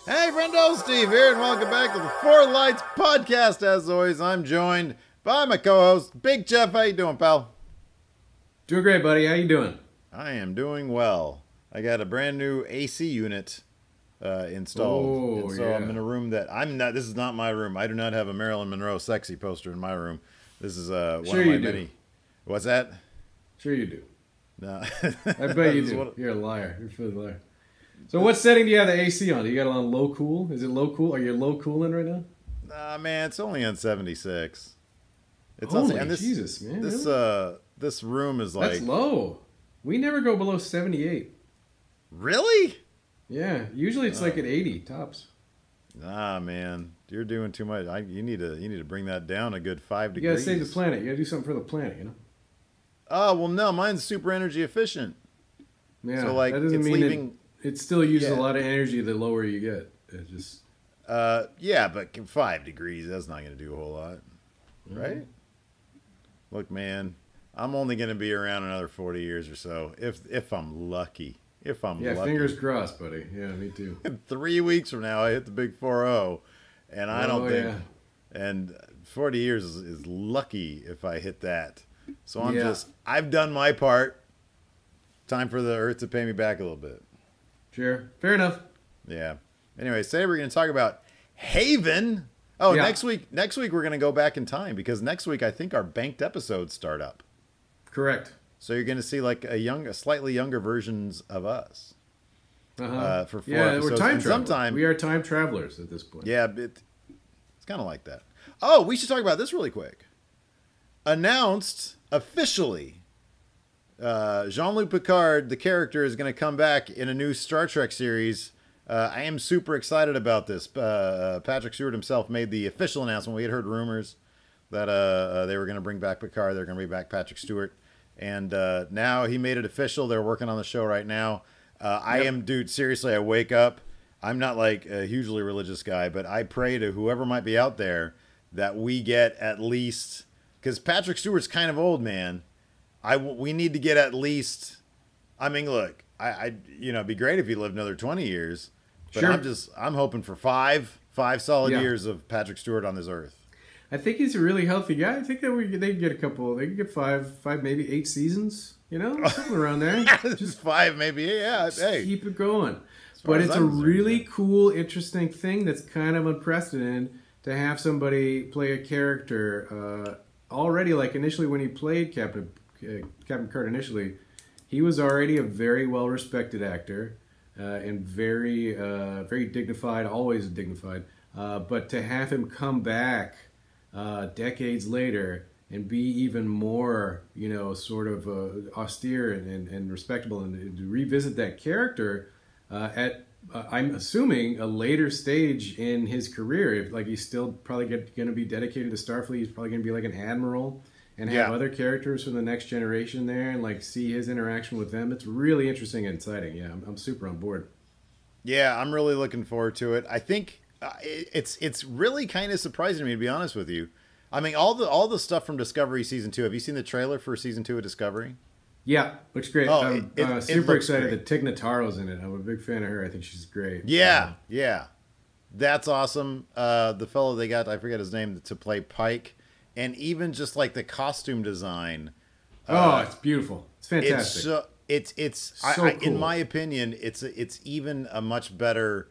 Hey, friendo, Steve here, and welcome back to the Four Lights Podcast. As always, I'm joined by my co-host, Big Jeff. How you doing, pal? Doing great, buddy. How you doing? I am doing well. I got a brand new AC unit installed, Oh, and so yeah. I'm in a room that I'm not. This is not my room. I do not have a Marilyn Monroe sexy poster in my room. This is one Sure of my you do. many. What's that? Sure you do. No, I bet you do. You're a liar. You're a filthy liar. So what setting do you have the AC on? Do you got it on low cool? Is it low cool? Are you low cooling right now? Nah, man, it's only on 76. It's Holy and this, Jesus, man. This really? this room is like That's low. We never go below 78. really. Yeah, usually it's like at 80 tops. Nah, man, you're doing too much. You need to bring that down a good 5 You degrees. gotta save the planet. You gotta do something for the planet, you know? Oh well, no, mine's super energy efficient. Yeah, So like that doesn't it's mean leaving. it still uses Yeah. a lot of energy the lower you get. It just... Yeah, but 5 degrees, that's not going to do a whole lot, right? Look, man, I'm only going to be around another 40 years or so, if I'm lucky. If I'm Yeah, lucky. fingers crossed, buddy. Yeah, me too. 3 weeks from now, I hit the big 4-0, and I don't think. Yeah. And 40 years is lucky if I hit that. So Yeah. I've done my part. Time for the Earth to pay me back a little bit. Sure. Fair enough. Yeah. Anyway, today we're going to talk about Haven. Oh, Yeah. next week we're going to go back in time because next week I think our banked episodes start up. Correct. So you're going to see like a slightly younger versions of us. For 4 Yeah, episodes. we're time And travelers. sometime, We are time travelers at this point. yeah, it's kind of like that. Oh, we should talk about this really quick. Announced officially, Jean-Luc Picard, the character, is going to come back in a new Star Trek series. I am super excited about this. Patrick Stewart himself made the official announcement. We had heard rumors that they were going to bring back Picard. They're going to bring back Patrick Stewart. And now he made it official. They're working on the show right now. Dude, seriously, I wake up. I'm not like a hugely religious guy, but I pray to whoever might be out there that we get at least, because Patrick Stewart's kind of old, man. We need to get at least. I mean, look, it'd be great if he lived another 20 years, but Sure. I'm hoping for five solid Yeah. years of Patrick Stewart on this earth. I think he's a really healthy guy. I think that they could get a couple. They could get five, maybe 8 seasons. You know, something around there. Just 5, maybe. Yeah, hey. Keep it going. far But as it's a I'm concerned, really yeah. cool, interesting thing that's kind of unprecedented to have somebody play a character already. Like initially, when he played Captain Picard initially, he was already a very well respected actor and very very dignified, always dignified. But to have him come back decades later and be even more, sort of austere and respectable, and to revisit that character at I'm assuming a later stage in his career. If like he's still probably going to be dedicated to Starfleet, he's probably going to be like an admiral and have Yeah. other characters from the next generation there, and like see his interaction with them. It's really interesting and exciting. Yeah, I'm super on board. Yeah, I'm really looking forward to it. I think it's really kind of surprising to me, to be honest with you. I mean, all the stuff from Discovery season 2. Have you seen the trailer for season 2 of Discovery? Yeah, looks great. Oh, I'm it super looks excited great. that Tig Notaro's in it. I'm a big fan of her. I think she's great. Yeah, yeah, that's awesome. The fellow they got, I forget his name, to play Pike, and even just like the costume design. It's beautiful. It's fantastic. It's So in cool. my opinion, it's even a much better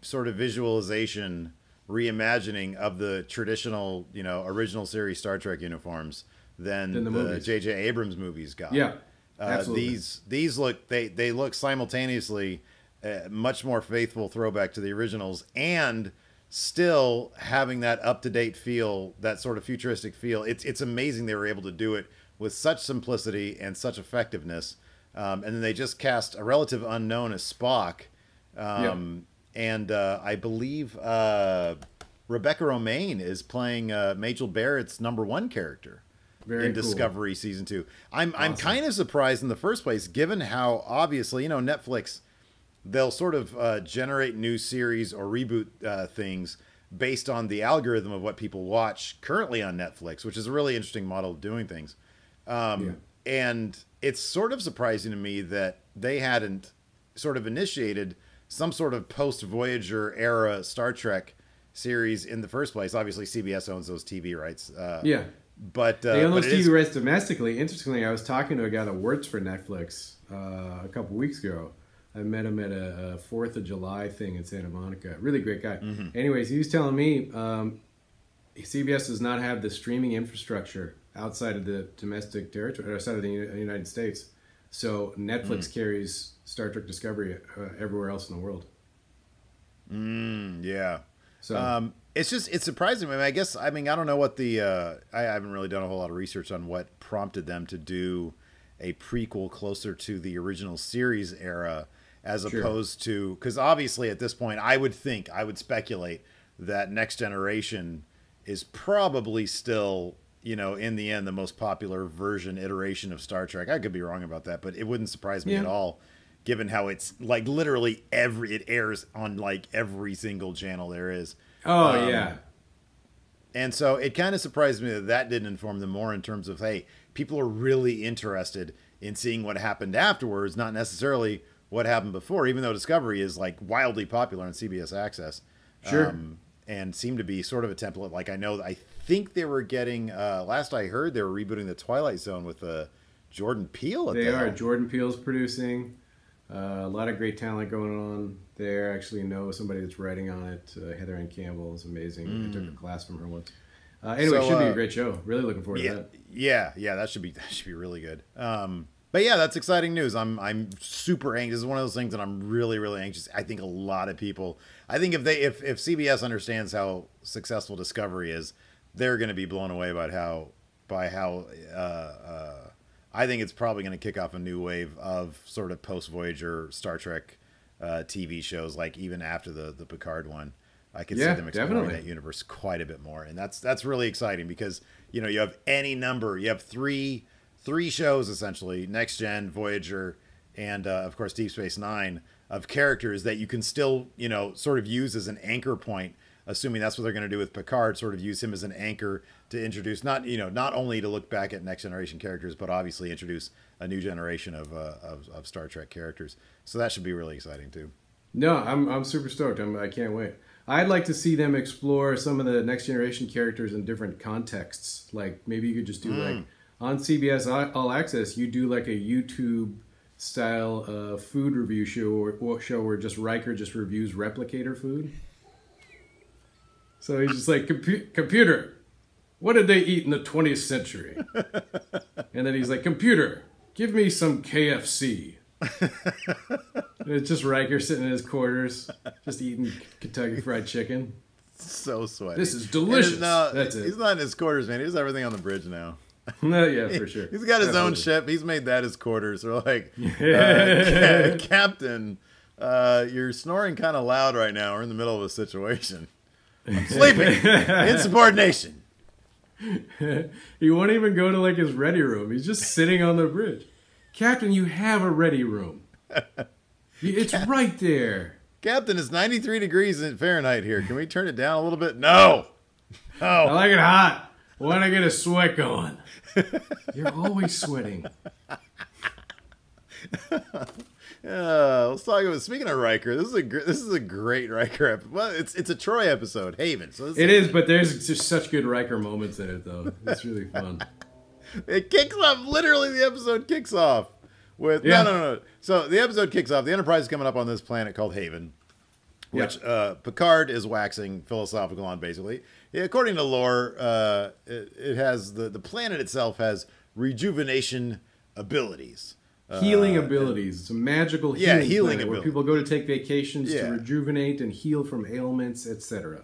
sort of visualization, reimagining of the traditional, original series Star Trek uniforms than Than the the movies. J.J. Abrams movies got. Yeah, absolutely. These look they look simultaneously much more faithful throwback to the originals, and still having that up to date feel, that sort of futuristic feel. It's amazing they were able to do it with such simplicity and such effectiveness. And then they just cast a relative unknown as Spock, and I believe Rebecca Romaine is playing Majel Barrett's #1 character. Very In cool. Discovery season 2. I'm Awesome. kind of surprised in the first place, given how obviously, Netflix, they'll sort of generate new series or reboot things based on the algorithm of what people watch currently on Netflix, which is a really interesting model of doing things. And it's sort of surprising to me that they hadn't sort of initiated some sort of post-Voyager era Star Trek series in the first place. Obviously, CBS owns those TV rights. Yeah. But they own those TV rights domestically. Interestingly, I was talking to a guy that works for Netflix a couple weeks ago. I met him at a 4th of July thing in Santa Monica. Really great guy. Anyways, he was telling me CBS does not have the streaming infrastructure outside of the domestic territory, outside of the United States. So Netflix carries Star Trek Discovery everywhere else in the world. Yeah. So it's surprising. I don't know what I haven't really done a whole lot of research on what prompted them to do a prequel closer to the original series era, as opposed to, because obviously at this point I would speculate that Next Generation is probably still, in the end, the most popular iteration of Star Trek. I could be wrong about that, but it wouldn't surprise me at all, given how it's like literally it airs on like every single channel there is. Oh, yeah. And so it kind of surprised me that didn't inform them more in terms of, hey, people are really interested in seeing what happened afterwards, not necessarily what happened before, even though Discovery is like wildly popular on CBS Access. Sure. And seemed to be sort of a template. Like I think they were getting, last I heard, they were rebooting The Twilight Zone with Jordan Peele. Jordan Peele's producing. A lot of great talent going on there. I actually know somebody that's writing on it. Heather Ann Campbell is amazing. I took a class from her once. Anyway, it should be a great show. Really looking forward to that. Yeah, that should be really good. But yeah, that's exciting news. I'm super anxious. This is one of those things that I'm really, really anxious. I think a lot of people. I think if CBS understands how successful Discovery is, they're going to be blown away by how. I think it's probably going to kick off a new wave of sort of post-Voyager Star Trek TV shows, like even after the Picard one. I could see them exploring that universe quite a bit more. And that's really exciting because, you have any number. You have three shows, essentially, Next Gen, Voyager, and, of course, Deep Space Nine, of characters that you can still, sort of use as an anchor point, assuming that's what they're going to do with Picard, sort of use him as an anchor to introduce, not only to look back at Next Generation characters, but obviously introduce a new generation of Star Trek characters. So that should be really exciting too. No, I'm super stoked. I can't wait. I'd like to see them explore some of the Next Generation characters in different contexts. Like maybe you could just do like on CBS All Access, you do like a YouTube style food review show where just Riker just reviews replicator food. So he's just like, computer, what did they eat in the 20th century? And then he's like, computer, give me some KFC. And it's just Riker sitting in his quarters, just eating Kentucky Fried Chicken. So sweaty. This is delicious. That's it. He's not in his quarters, man. He does everything on the bridge now. No, yeah, for sure. He's got his own ship. He's made that his quarters. We're like, Captain, you're snoring kind of loud right now. We're in the middle of a situation. I'm sleeping. Insubordination. He won't even go to like his ready room. He's just sitting on the bridge. Captain, you have a ready room. It's right there. Captain, it's 93 degrees in Fahrenheit here. Can we turn it down a little bit? No. I like it hot. When I get a sweat going. You're always sweating. Let's talk about. Speaking of Riker, this is a great Riker episode. Well, it's a Troy episode, Haven. So it is, but there's just such good Riker moments in it, though. It's really fun. It kicks off. Literally, the episode kicks off with no. So the episode kicks off. The Enterprise is coming up on this planet called Haven, which Picard is waxing philosophical on. Basically, according to lore, it has the planet itself has rejuvenation abilities. Healing abilities. It's a magical healing planet where people go to take vacations to rejuvenate and heal from ailments, etc.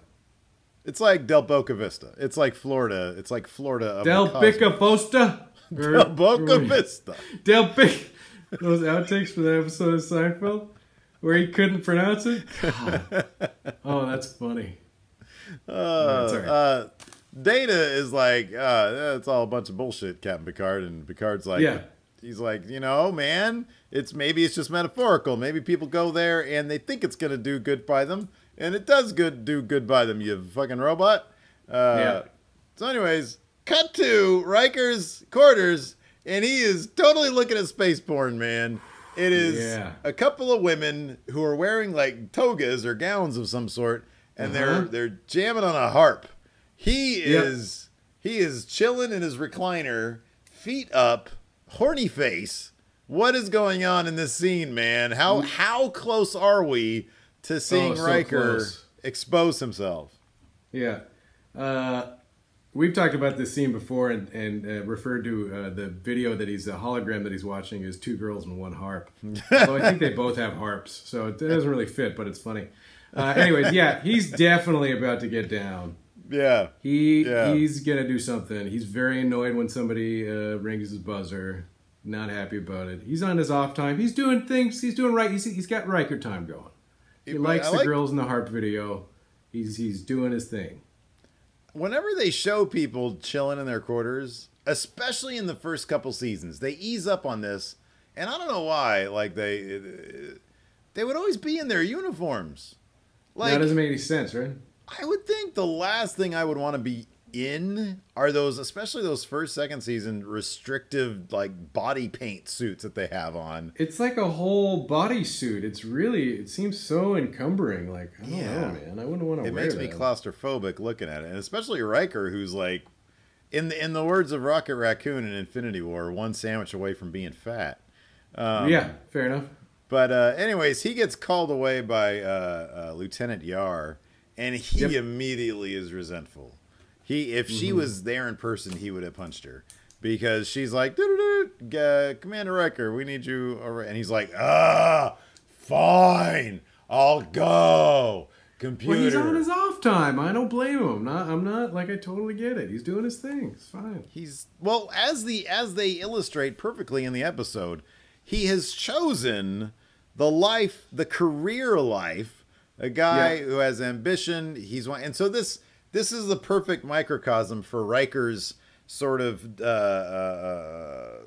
It's like Del Boca Vista. It's like Florida. It's like Florida. Of Del Boca Vista. Del Boca Vista. Those outtakes for that episode of Seinfeld where he couldn't pronounce it. God. Oh, that's funny. Data is like, it's all a bunch of bullshit, Captain Picard, and Picard's like, he's like, man, maybe it's just metaphorical. Maybe people go there and they think it's gonna do good by them, and it does do good by them. You fucking robot. So, anyways, cut to Riker's quarters, and he is totally looking at space porn, man. It is Yeah. a couple of women who are wearing like togas or gowns of some sort, and they're jamming on a harp. He is chilling in his recliner, feet up, horny face. What is going on in this scene, man? How close are we to seeing Riker expose himself? Yeah. We've talked about this scene before and referred to the video that the hologram that he's watching is two girls and one harp. Although I think they both have harps, so it doesn't really fit, but it's funny. Anyways, yeah, he's definitely about to get down. Yeah. He's going to do something. He's very annoyed when somebody rings his buzzer. Not happy about it. He's on his off time. He's doing things. He's doing right. He's got Riker time going. He likes the girls in the harp video. He's doing his thing. Whenever they show people chilling in their quarters, especially in the first couple seasons, they ease up on this, and I don't know why. Like they would always be in their uniforms. Like, that doesn't make any sense, right? I would think the last thing I would want to be in are those, especially those first, second season restrictive like body paint suits that they have on. It's like a whole body suit. It seems so encumbering. Like, I don't know, man. I wouldn't want to wear that. It makes me claustrophobic looking at it. And especially Riker, who's like, in the words of Rocket Raccoon in Infinity War, one sandwich away from being fat. Yeah, fair enough. But anyways, he gets called away by Lieutenant Yar, and he immediately is resentful. If she was there in person, he would have punched her because she's like, Commander Riker, we need you. And he's like, fine, I'll go. Computer. Well, he's on his off time. I don't blame him. I'm not like, I totally get it. He's doing his thing. It's fine. As they illustrate perfectly in the episode, he has chosen the career life, a guy who has ambition. And so this is the perfect microcosm for Riker's sort of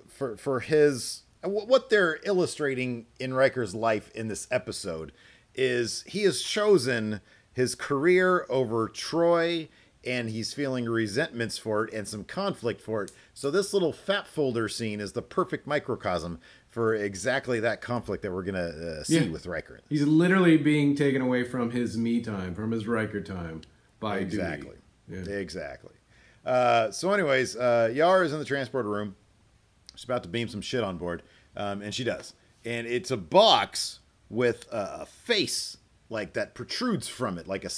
for his what they're illustrating in Riker's life in this episode is he has chosen his career over Troy, and he's feeling resentments for it and some conflict for it. So this little fat folder scene is the perfect microcosm for exactly that conflict that we're gonna see with Riker. He's literally being taken away from his me time, from his Riker time. Exactly. Yeah. Exactly. So anyways, Yar is in the transporter room. She's about to beam some shit on board. And she does. And it's a box with a face like that protrudes from it, like a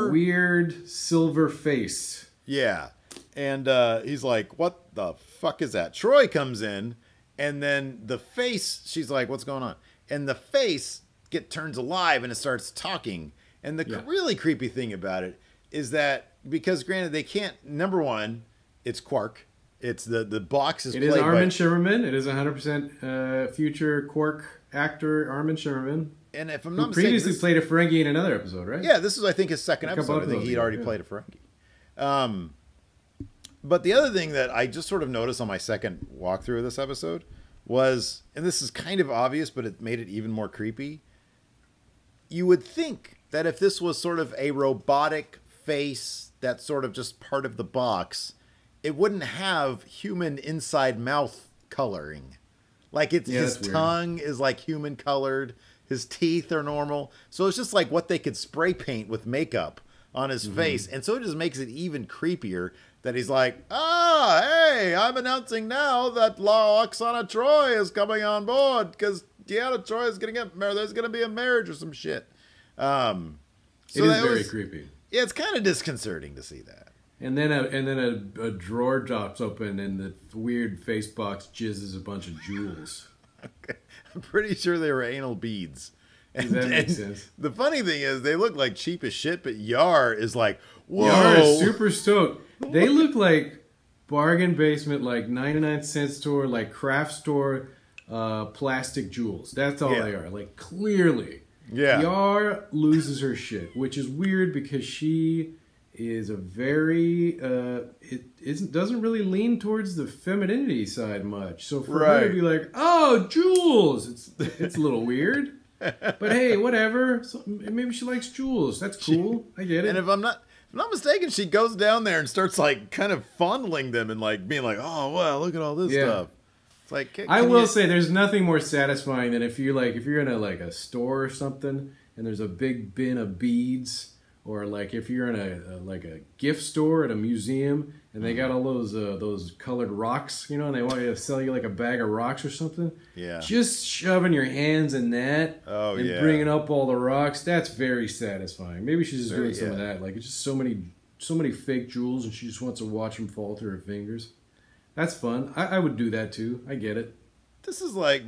weird silver face. Yeah. And he's like, what the fuck is that? Troy comes in, and then the face, she's like, what's going on? And the face turns alive and it starts talking. And the really creepy thing about it is that, because granted they can't, number one, it's Quark. It's the box is played by... It is Armin Shimmerman. It is 100% future Quark actor Armin Shimmerman. And if I'm not mistaken... previously played a Ferengi in another episode, right? Yeah, this is, I think, his second episode. I think he'd already played a Ferengi. But the other thing that I just sort of noticed on my second walkthrough of this episode was, and this is kind of obvious, but it made it even more creepy, you would think that if this was sort of a robotic face that's sort of just part of the box, it wouldn't have human inside mouth coloring. Like his tongue is like human colored, his teeth are normal. So it's just like what they could spray paint with makeup on his face. And so it just makes it even creepier that he's like, hey, I'm announcing now that Oksana Troy is coming on board because Deanna Troy is going to get married. There's going to be a marriage or some shit. So it is very creepy. Yeah, it's kind of disconcerting to see that. And then a drawer drops open and the weird face box jizzes a bunch of jewels. Okay. I'm pretty sure they were anal beads. Does that make sense? The funny thing is they look like cheap as shit, but Yar is like, whoa. Yar is super stoked. They look like bargain basement, like 99-cent store, like craft store plastic jewels. That's all they are. Like, clearly. Yeah. Yar loses her shit, which is weird because she is a very doesn't really lean towards the femininity side much. So for her to be like, oh, jewels, it's a little weird. But hey, whatever. So maybe she likes jewels. That's cool. I get it. And if I'm not mistaken, she goes down there and starts like kind of fondling them and like being like, oh wow, look at all this stuff. It's like I will say there's nothing more satisfying than if you're in a store or something and there's a big bin of beads, or like if you're in a gift store at a museum and they got all those colored rocks, and they want you to sell you like a bag of rocks or something. Yeah. Just shoving your hands in that and bringing up all the rocks. That's very satisfying. Maybe she's just doing some of that. Like, it's just so many fake jewels and she just wants to watch them fall through her fingers. That's fun. I would do that too. I get it. This is like,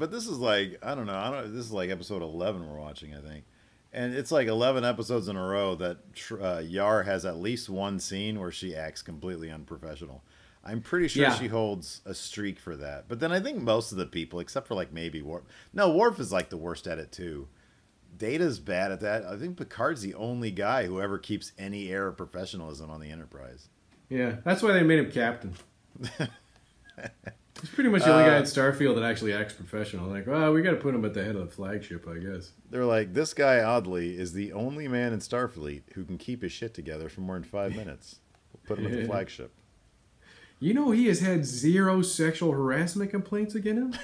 I don't know. This is like episode 11 we're watching, I think. And it's like 11 episodes in a row that Yar has at least one scene where she acts completely unprofessional. I'm pretty sure she holds a streak for that. But then I think most of the people, except for like maybe Worf. No, Worf is like the worst at it too. Data's bad at that. I think Picard's the only guy who ever keeps any air of professionalism on the Enterprise. Yeah, that's why they made him captain. He's pretty much the only guy at Starfield that actually acts professional. Like, well, we got to put him at the head of the flagship, I guess. They're like, this guy, oddly, is the only man in Starfleet who can keep his shit together for more than 5 minutes. We'll put him at the flagship. He has had 0 sexual harassment complaints against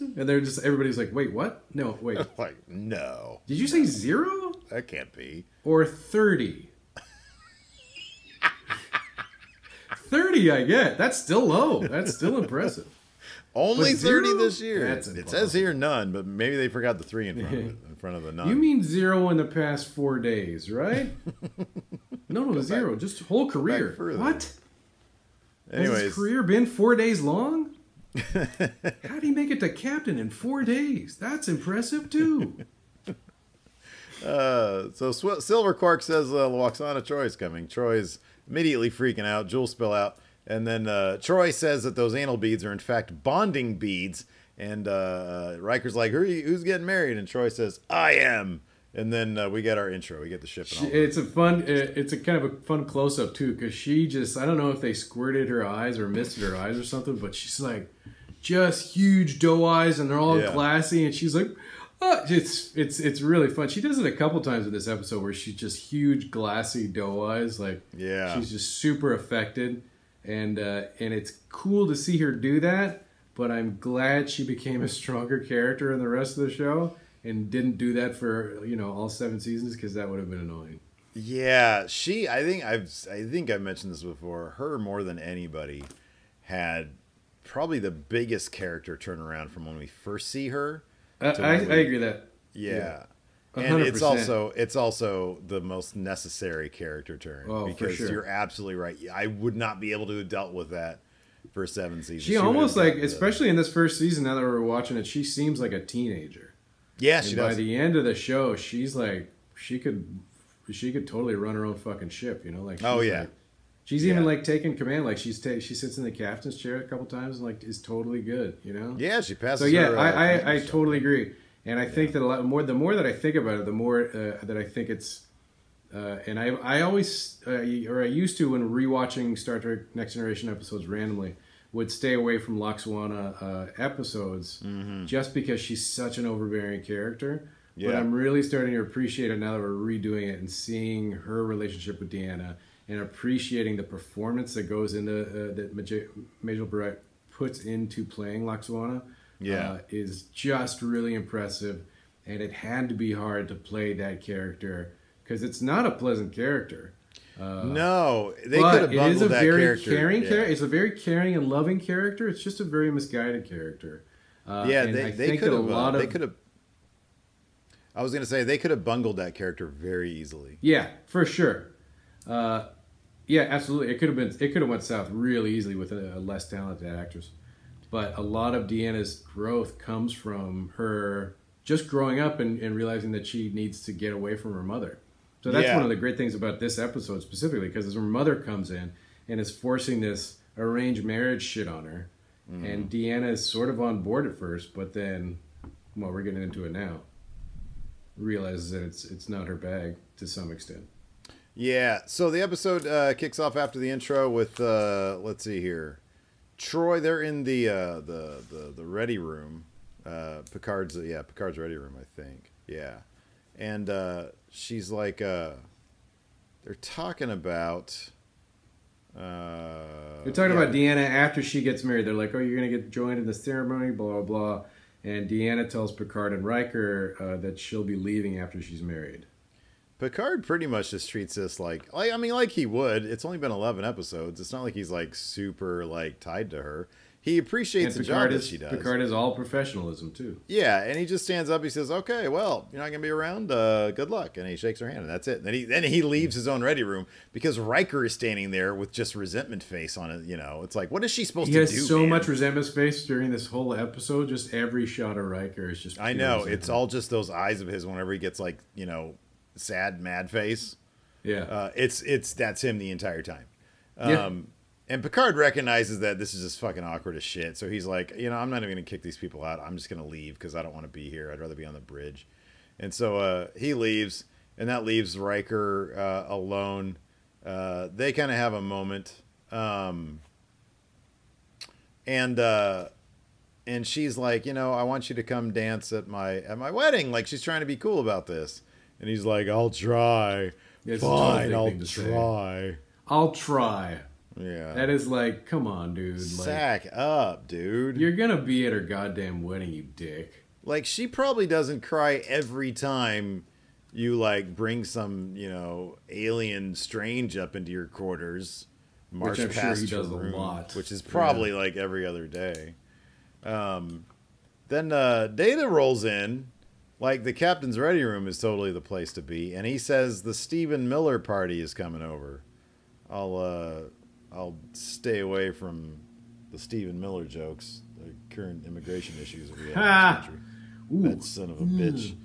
him? And everybody's like, wait, what? No, wait. Like, no. Did you say 0? That can't be. Or 30? 30, I get. That's still low. That's still impressive. Only 30 this year. It says here none, but maybe they forgot the 3 in front of the none. You mean 0 in the past 4 days, right? No, 0. Just whole career. What? Anyways. Has his career been 4 days long? How did he make it to captain in 4 days? That's impressive, too. So Silver Quark says Lwaxana Troy's coming. Troy's immediately freaking out. Jules spill out. And then Troy says that those anal beads are in fact bonding beads. And Riker's like, who's getting married? And Troy says, I am. And then we get our intro. We get the ship and all that. It's a kind of a fun close-up, too, because she just, I don't know if they squirted her eyes or misted her eyes or something, but she's like, just huge doe eyes, and they're all glassy, and she's like, oh, it's really fun. She does it a couple times in this episode where she's just huge, glassy doe eyes. Like, she's just super affected, and it's cool to see her do that, but I'm glad she became a stronger character in the rest of the show. And didn't do that for all 7 seasons, because that would have been annoying. Yeah, I think I've mentioned this before. Her more than anybody had probably the biggest character turnaround from when we first see her. I agree that. Yeah. 100%. And it's also the most necessary character turn. Oh, because for sure. You're absolutely right. I would not be able to have dealt with that for 7 seasons. She almost especially in this first season, now that we're watching it, she seems like a teenager. Yeah, she does. By the end of the show, she's like, she could totally run her own fucking ship, like. She's even like taking command, like she sits in the captain's chair a couple times and like is totally good, Yeah, she passes. So yeah, I totally agree, and I think that the more that I think about it, the more that I think it's, and I always I used to when rewatching Star Trek Next Generation episodes randomly, would stay away from Lwaxana episodes just because she's such an overbearing character. Yeah. But I'm really starting to appreciate it now that we're redoing it and seeing her relationship with Deanna and appreciating the performance that goes into that Majel Barrett puts into playing Lwaxana. Is just really impressive, and it had to be hard to play that character because it's not a pleasant character. No, they could have bungled that character. It's a very caring and loving character. It's just a very misguided character. They could have. I was going to say they could have bungled that character very easily. Yeah, for sure. Yeah, absolutely. It could have went south really easily with a less talented actress. But a lot of Deanna's growth comes from her just growing up and realizing that she needs to get away from her mother. So that's one of the great things about this episode specifically, because her mother comes in and is forcing this arranged marriage shit on her. And Deanna is sort of on board at first, but then, well, we're getting into it now, realizes that it's not her bag to some extent. Yeah, so the episode kicks off after the intro with, let's see here, Troy. They're in the ready room, Picard's ready room, I think. Yeah, and she's like, they're talking about, They're talking about Deanna after she gets married. They're like, oh, you're going to get joined in the ceremony, blah, blah, blah. And Deanna tells Picard and Riker that she'll be leaving after she's married. Picard pretty much just treats this like he would. It's only been 11 episodes. It's not like he's like super like tied to her. He appreciates the job that she does. Picard is all professionalism too. Yeah, and he just stands up. He says, "Okay, well, you're not gonna be around. Good luck." And he shakes her hand, and that's it. And then he leaves his own ready room because Riker is standing there with just resentment face on it. You know, it's like, what is she supposed to do? He has so much resentment face during this whole episode. Just every shot of Riker is just. I know it's all just those eyes of his whenever he gets like sad mad face. Yeah, that's him the entire time. And Picard recognizes that this is just fucking awkward as shit. So he's like, I'm not even going to kick these people out. I'm just going to leave because I don't want to be here. I'd rather be on the bridge. And so he leaves, and that leaves Riker alone. They kind of have a moment. And she's like, I want you to come dance at my wedding. Like, she's trying to be cool about this. And he's like, I'll try. Fine, I'll try. I'll try. Yeah. That is like, come on, dude. Sack up, dude. You're going to be at her goddamn wedding, you dick. Like, she probably doesn't cry every time you, like, bring some, alien strange up into your quarters. Which I'm sure he does a lot. Which is probably, like, every other day. Then Data rolls in. Like, the captain's ready room is totally the place to be. And he says the Stephen Miller party is coming over. I'll stay away from the Stephen Miller jokes, the current immigration issues that we have in this country. That son of a bitch.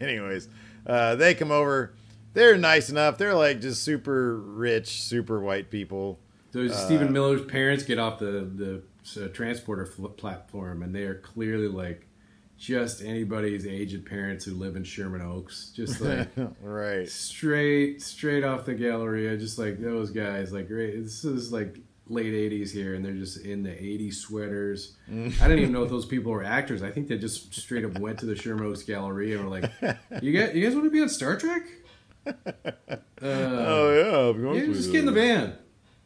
Anyways, they come over. They're nice enough. They're like just super rich, super white people. So Stephen Miller's parents get off the transporter platform, and they are clearly like just anybody's aged parents who live in Sherman Oaks, just like right, straight off the Galleria, just like those guys. Like, great, this is like late '80s here, and they're just in the '80s sweaters. I didn't even know if those people were actors. I think they just straight up went to the Sherman Oaks Galleria and were like, "You guys want to be on Star Trek?" Oh yeah, just get in the van.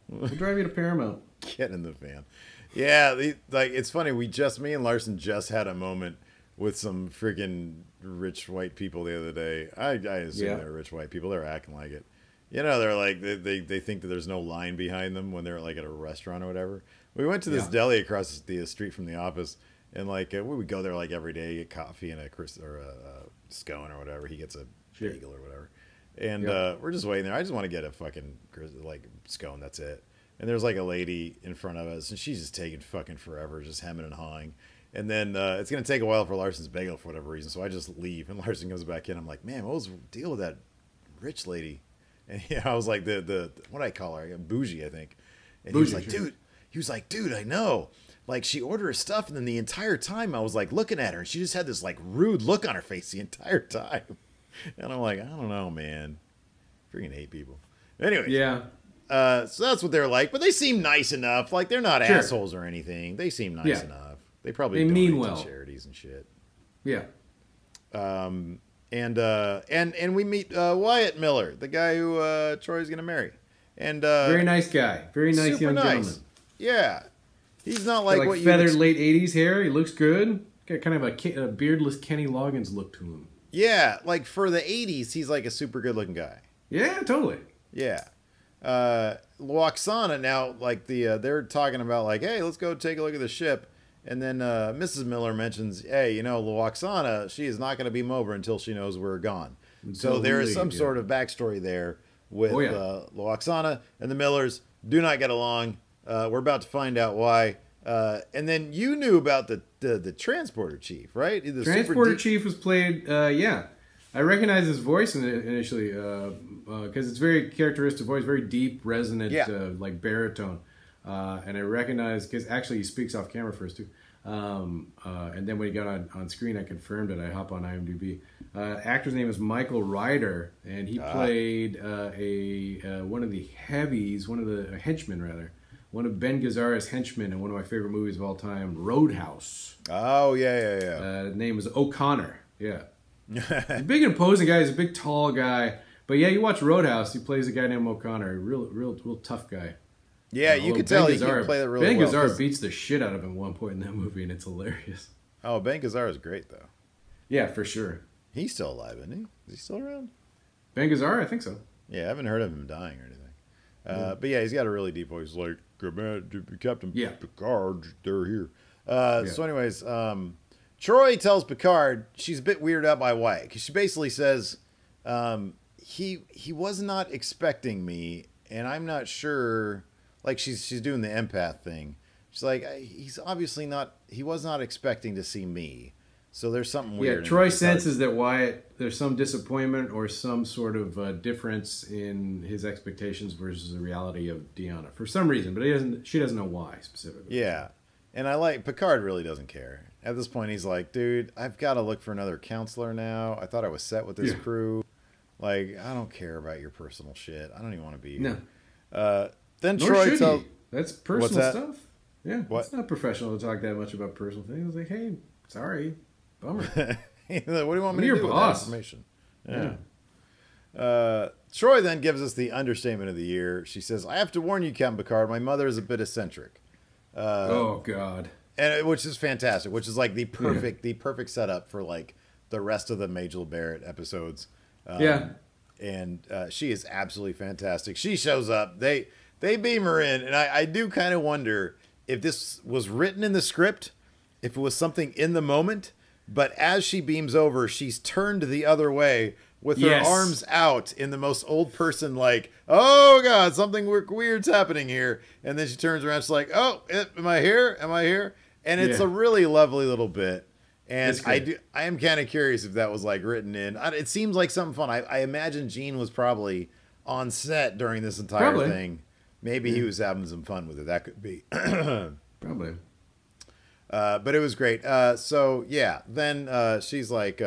We'll drive you to Paramount. Get in the van. Yeah, it's funny. Me and Larson just had a moment with some freaking rich white people the other day. I assume they're rich white people. They're acting like it. They're like, they think that there's no line behind them when they're like at a restaurant or whatever. We went to this deli across the street from the office, and like we would go there like every day, get coffee and a scone or whatever. He gets a bagel or whatever. And we're just waiting there. I just want to get a fucking like scone. That's it. And there's like a lady in front of us, and she's just taking fucking forever, just hemming and hawing. And then it's going to take a while for Larson's bagel for whatever reason. So I just leave, and Larson goes back in. I'm like, man, what was the deal with that rich lady? And I was like, what do I call her? Bougie, I think. And bougie, he was like, dude, I know. Like, she ordered her stuff, and then the entire time I was like looking at her, and she just had this like rude look on her face the entire time. And I'm like, I don't know, man. Freaking hate people. Anyway. Yeah. So that's what they're like, but they seem nice enough. Like, they're not assholes or anything. They seem nice enough. They probably mean donate well to charities and shit. Yeah. And we meet Wyatt Miller, the guy who Troy's gonna marry. And very nice guy, very nice young gentleman. Yeah, he's not like what feathered late '80s hair. He looks good. Got kind of a beardless Kenny Loggins look to him. Yeah, like for the '80s, he's like a super good looking guy. Yeah, totally. Yeah. Loxana now, like they're talking about like, hey, let's go take a look at the ship. And then Mrs. Miller mentions, hey, Loxana, she is not going to beam over until she knows we're gone. So there is some sort of backstory there with Loxana and the Millers do not get along. We're about to find out why. And then you knew about the transporter chief, right? The transporter chief was played, I recognize his voice initially because it's very characteristic voice, very deep, resonant, like baritone. And I recognize, because actually he speaks off camera first too. And then when he got on screen, I confirmed it. I hop on IMDb. Actor's name is Michael Ryder, and he played one of the heavies, one of the henchmen rather, one of Ben Gazzara's henchmen in one of my favorite movies of all time, Roadhouse. Oh yeah. His name is O'Connor. Yeah, he's a big imposing guy. He's a big tall guy. But yeah, you watch Roadhouse. He plays a guy named O'Connor, real tough guy. Yeah, you could tell he can play that really well. Ben Gazzara beats the shit out of him at one point in that movie, and it's hilarious. Oh, Ben Gazzara is great though. Yeah, for sure. He's still alive, isn't he? Is he still around? Ben Gazzara, I think so. Yeah, I haven't heard of him dying or anything. But yeah, he's got a really deep voice, like Captain Picard. They're here. So, anyways, Troy tells Picard she's a bit weirded out by Wyatt because she basically says he was not expecting me, and I'm not sure. Like she's doing the empath thing. She's like, he's obviously not. He was not expecting to see me. So there's something weird. Yeah, Troy senses that Wyatt, there's some disappointment or some sort of difference in his expectations versus the reality of Deanna for some reason, but she doesn't know why specifically. Yeah, and I like Picard really doesn't care. At this point, he's like, dude, I've got to look for another counselor now. I thought I was set with this crew. Like, I don't care about your personal shit. I don't even want to be here. No. Then Nor Troy tells... That's personal stuff. Yeah, It's not professional to talk that much about personal things. It's like, hey, sorry. Bummer. What do you want me to do with that information? Yeah. Troy then gives us the understatement of the year. She says, I have to warn you, Captain Picard, my mother is a bit eccentric. Oh, God. And which is fantastic, which is like the perfect setup for like the rest of the Majel Barrett episodes. And she is absolutely fantastic. She shows up. They beam her in, and I do kind of wonder if this was written in the script, if it was something in the moment. But as she beams over, she's turned the other way with her arms out in the most old person, like, oh, God, something weird's happening here. And then she turns around. She's like, oh, am I here? Am I here? And it's a really lovely little bit. And I am kind of curious if that was like written in. It seems like something fun. I imagine Gene was probably on set during this entire thing. Maybe he was having some fun with it. That could be. Probably. But it was great. So yeah, then she's like,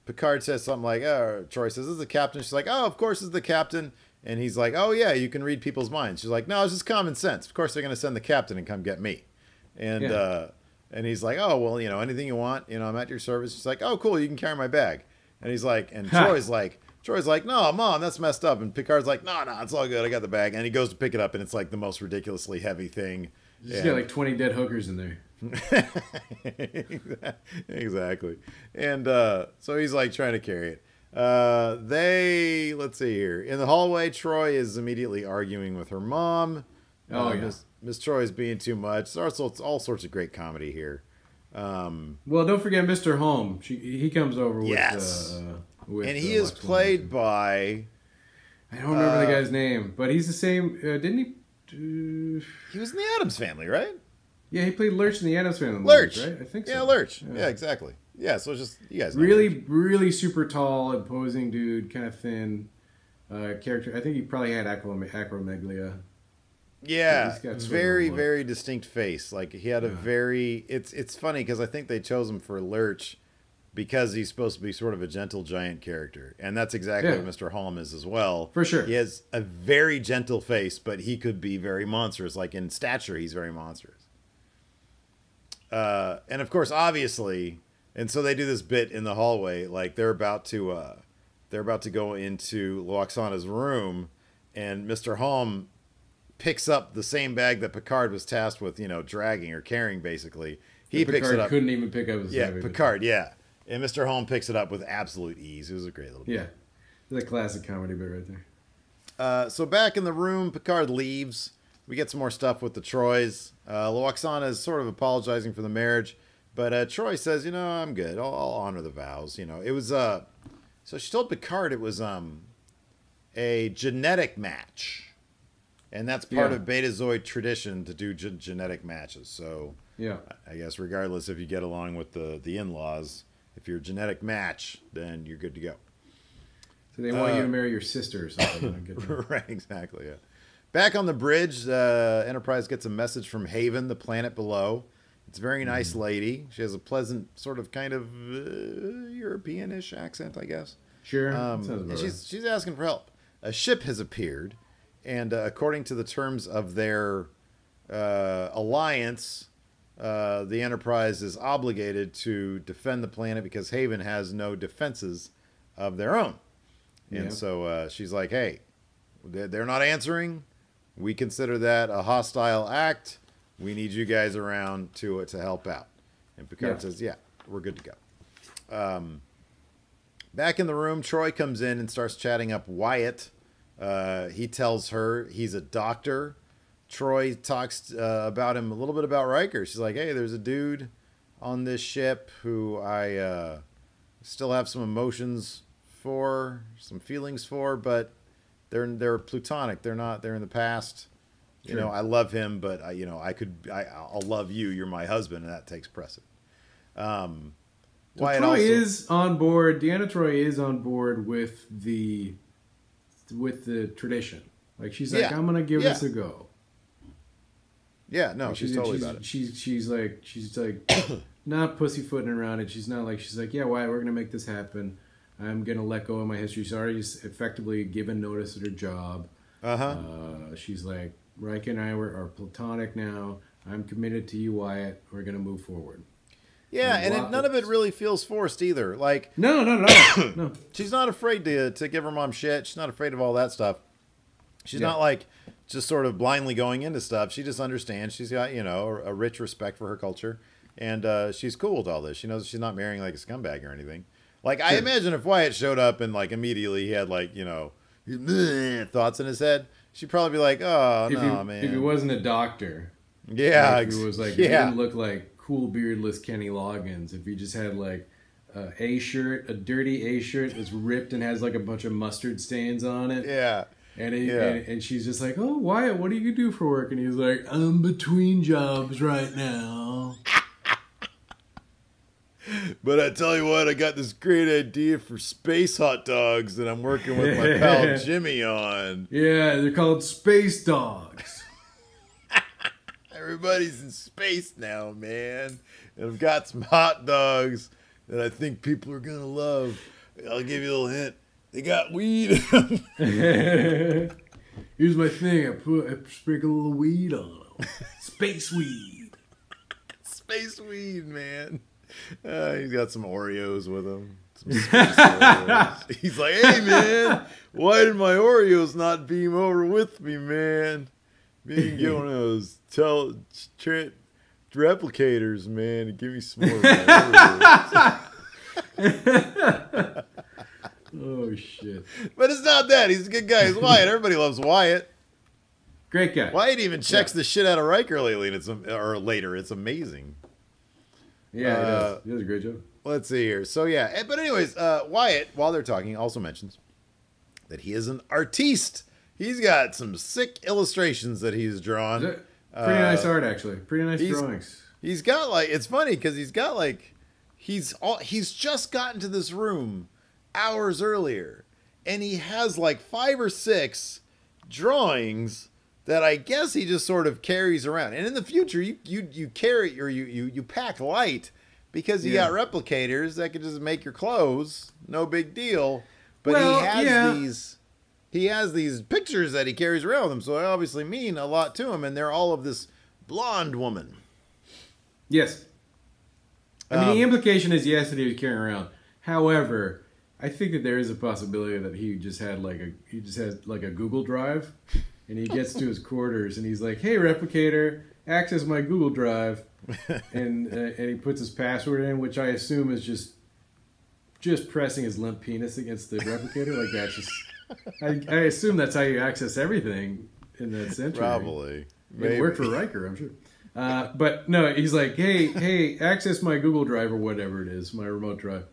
Picard says something like, Troy says, this is the captain. She's like, oh, of course it's the captain. And he's like, oh yeah, you can read people's minds. She's like, no, it's just common sense. Of course they're going to send the captain and come get me. And he's like, oh, well, anything you want, I'm at your service. She's like, oh, cool, you can carry my bag. And he's like, and Troy's like, no, Mom, that's messed up. And Picard's like, no, it's all good. I got the bag. And he goes to pick it up, and it's like the most ridiculously heavy thing. He's got like 20 dead hookers in there. Exactly. And so he's like trying to carry it. Let's see here. In the hallway, Troy is immediately arguing with her mom. Miss Troy's being too much. There's all sorts of great comedy here. Well, don't forget Mr. Holm. He comes over with and he is played by... I don't remember the guy's name, but he's the same... didn't he... He was in the Addams Family, right? Yeah, he played Lurch in the Addams Family Lurch, movies, right? I think so. Yeah, Lurch. Yeah, exactly. Yeah, so it's just... You guys know really super tall, imposing dude, kind of thin character. I think he probably had acromegalia. Yeah, it's very distinct face. Like he had a very. It's funny because I think they chose him for Lurch because he's supposed to be sort of a gentle giant character, and that's exactly what Mr. Holm is as well. For sure, he has a very gentle face, but he could be very monstrous. Like in stature, he's very monstrous. And of course, obviously, and so they do this bit in the hallway, like they're about to go into Loxana's room, and Mr. Holm picks up the same bag that Picard was tasked with, dragging or carrying, basically. Picks it up. Couldn't even pick up his bag. Picard, And Mr. Holm picks it up with absolute ease. It was a great little bit. Yeah. It's a classic comedy bit right there. So back in the room, Picard leaves. We get some more stuff with the Troys. Loxana is sort of apologizing for the marriage, but Troy says, I'm good. I'll honor the vows. It was... So she told Picard it was a genetic match. And that's part of Betazoid tradition to do genetic matches. So I guess regardless if you get along with the in-laws, if you're a genetic match, then you're good to go. So they want you to marry your sister or something. Right, exactly, yeah. Back on the bridge, Enterprise gets a message from Haven, the planet below. It's a very nice lady. She has a pleasant sort of kind of European-ish accent, I guess. Sure. And she's asking for help. A ship has appeared. And according to the terms of their alliance, the Enterprise is obligated to defend the planet because Haven has no defenses of their own. And so she's like, hey, they're not answering. We consider that a hostile act. We need you guys around to help out. And Picard says, yeah, we're good to go. Back in the room, Troy comes in and starts chatting up Wyatt. He tells her he's a doctor. Troy talks about him a little bit about Riker. She's like, hey, there's a dude on this ship who I still have some emotions for, some feelings for, but they're platonic. They're in the past. Sure. You know, I love him, but I'll love you. You're my husband, and that takes precedent. Troy is on board. Deanna Troy is on board with the tradition. Like she's like, I'm gonna give this a go. Yeah, no, she's totally about it. She's like not pussyfooting around it. She's like, yeah, Wyatt, we're gonna make this happen. I'm gonna let go of my history. She's already effectively given notice at her job. She's like, Riker and I are platonic now. I'm committed to you, Wyatt. We're gonna move forward. Yeah, and none of it really feels forced either. Like no. She's not afraid to give her mom shit. She's not afraid of all that stuff. She's not like just sort of blindly going into stuff. She just understands. She's got, a rich respect for her culture, and she's cool with all this. She knows she's not marrying like a scumbag or anything. Like I imagine if Wyatt showed up and like immediately he had like thoughts in his head, she'd probably be like, oh no, man. If he wasn't a doctor, if he was like, he didn't look like cool beardless Kenny Loggins. If he just had like a dirty A shirt that's ripped and has like a bunch of mustard stains on it. Yeah. And she's just like, oh, Wyatt, what do you do for work? And he's like, I'm between jobs right now. But I tell you what, I got this great idea for space hot dogs that I'm working with my pal Jimmy on. Yeah, they're called space dogs. Everybody's in space now, man. And I've got some hot dogs that I think people are going to love. I'll give you a little hint. They got weed in them. Here's my thing. I sprinkle a little weed on them. Space weed. Space weed, man. He's got some Oreos with him. Some space Oreos. He's like, hey, man, why did my Oreos not beam over with me, man? Me and get one of those replicators, man, and give me some more of my Oreos. Oh, shit. But it's not that. He's a good guy. He's Wyatt. Everybody loves Wyatt. Great guy. Wyatt even checks the shit out of Riker lately, or later. It's amazing. Yeah, he does. He does a great job. Let's see here. So, yeah. But anyways, Wyatt, while they're talking, also mentions that he is an artiste. He's got some sick illustrations that he's drawn. Pretty nice art, actually. Pretty nice drawings. He's got, like, it's funny because he's got, like, he's just gotten to this room hours earlier, and he has like 5 or 6 drawings that I guess he just sort of carries around. And in the future, you carry, or you pack light, because you got replicators that can just make your clothes, no big deal. But he has these pictures that he carries around with him, so they obviously mean a lot to him, and they're all of this blonde woman. Yes. I mean, the implication is yes that he was carrying around. However, I think that there is a possibility that he just has like a Google Drive, and he gets to his quarters and he's like, "Hey, replicator, access my Google Drive," and he puts his password in, which I assume is just pressing his limp penis against the replicator. Like that's just, I assume that's how you access everything in that century. Probably, it worked for Riker, I'm sure. But no, he's like, hey, access my Google Drive or whatever it is, my remote drive.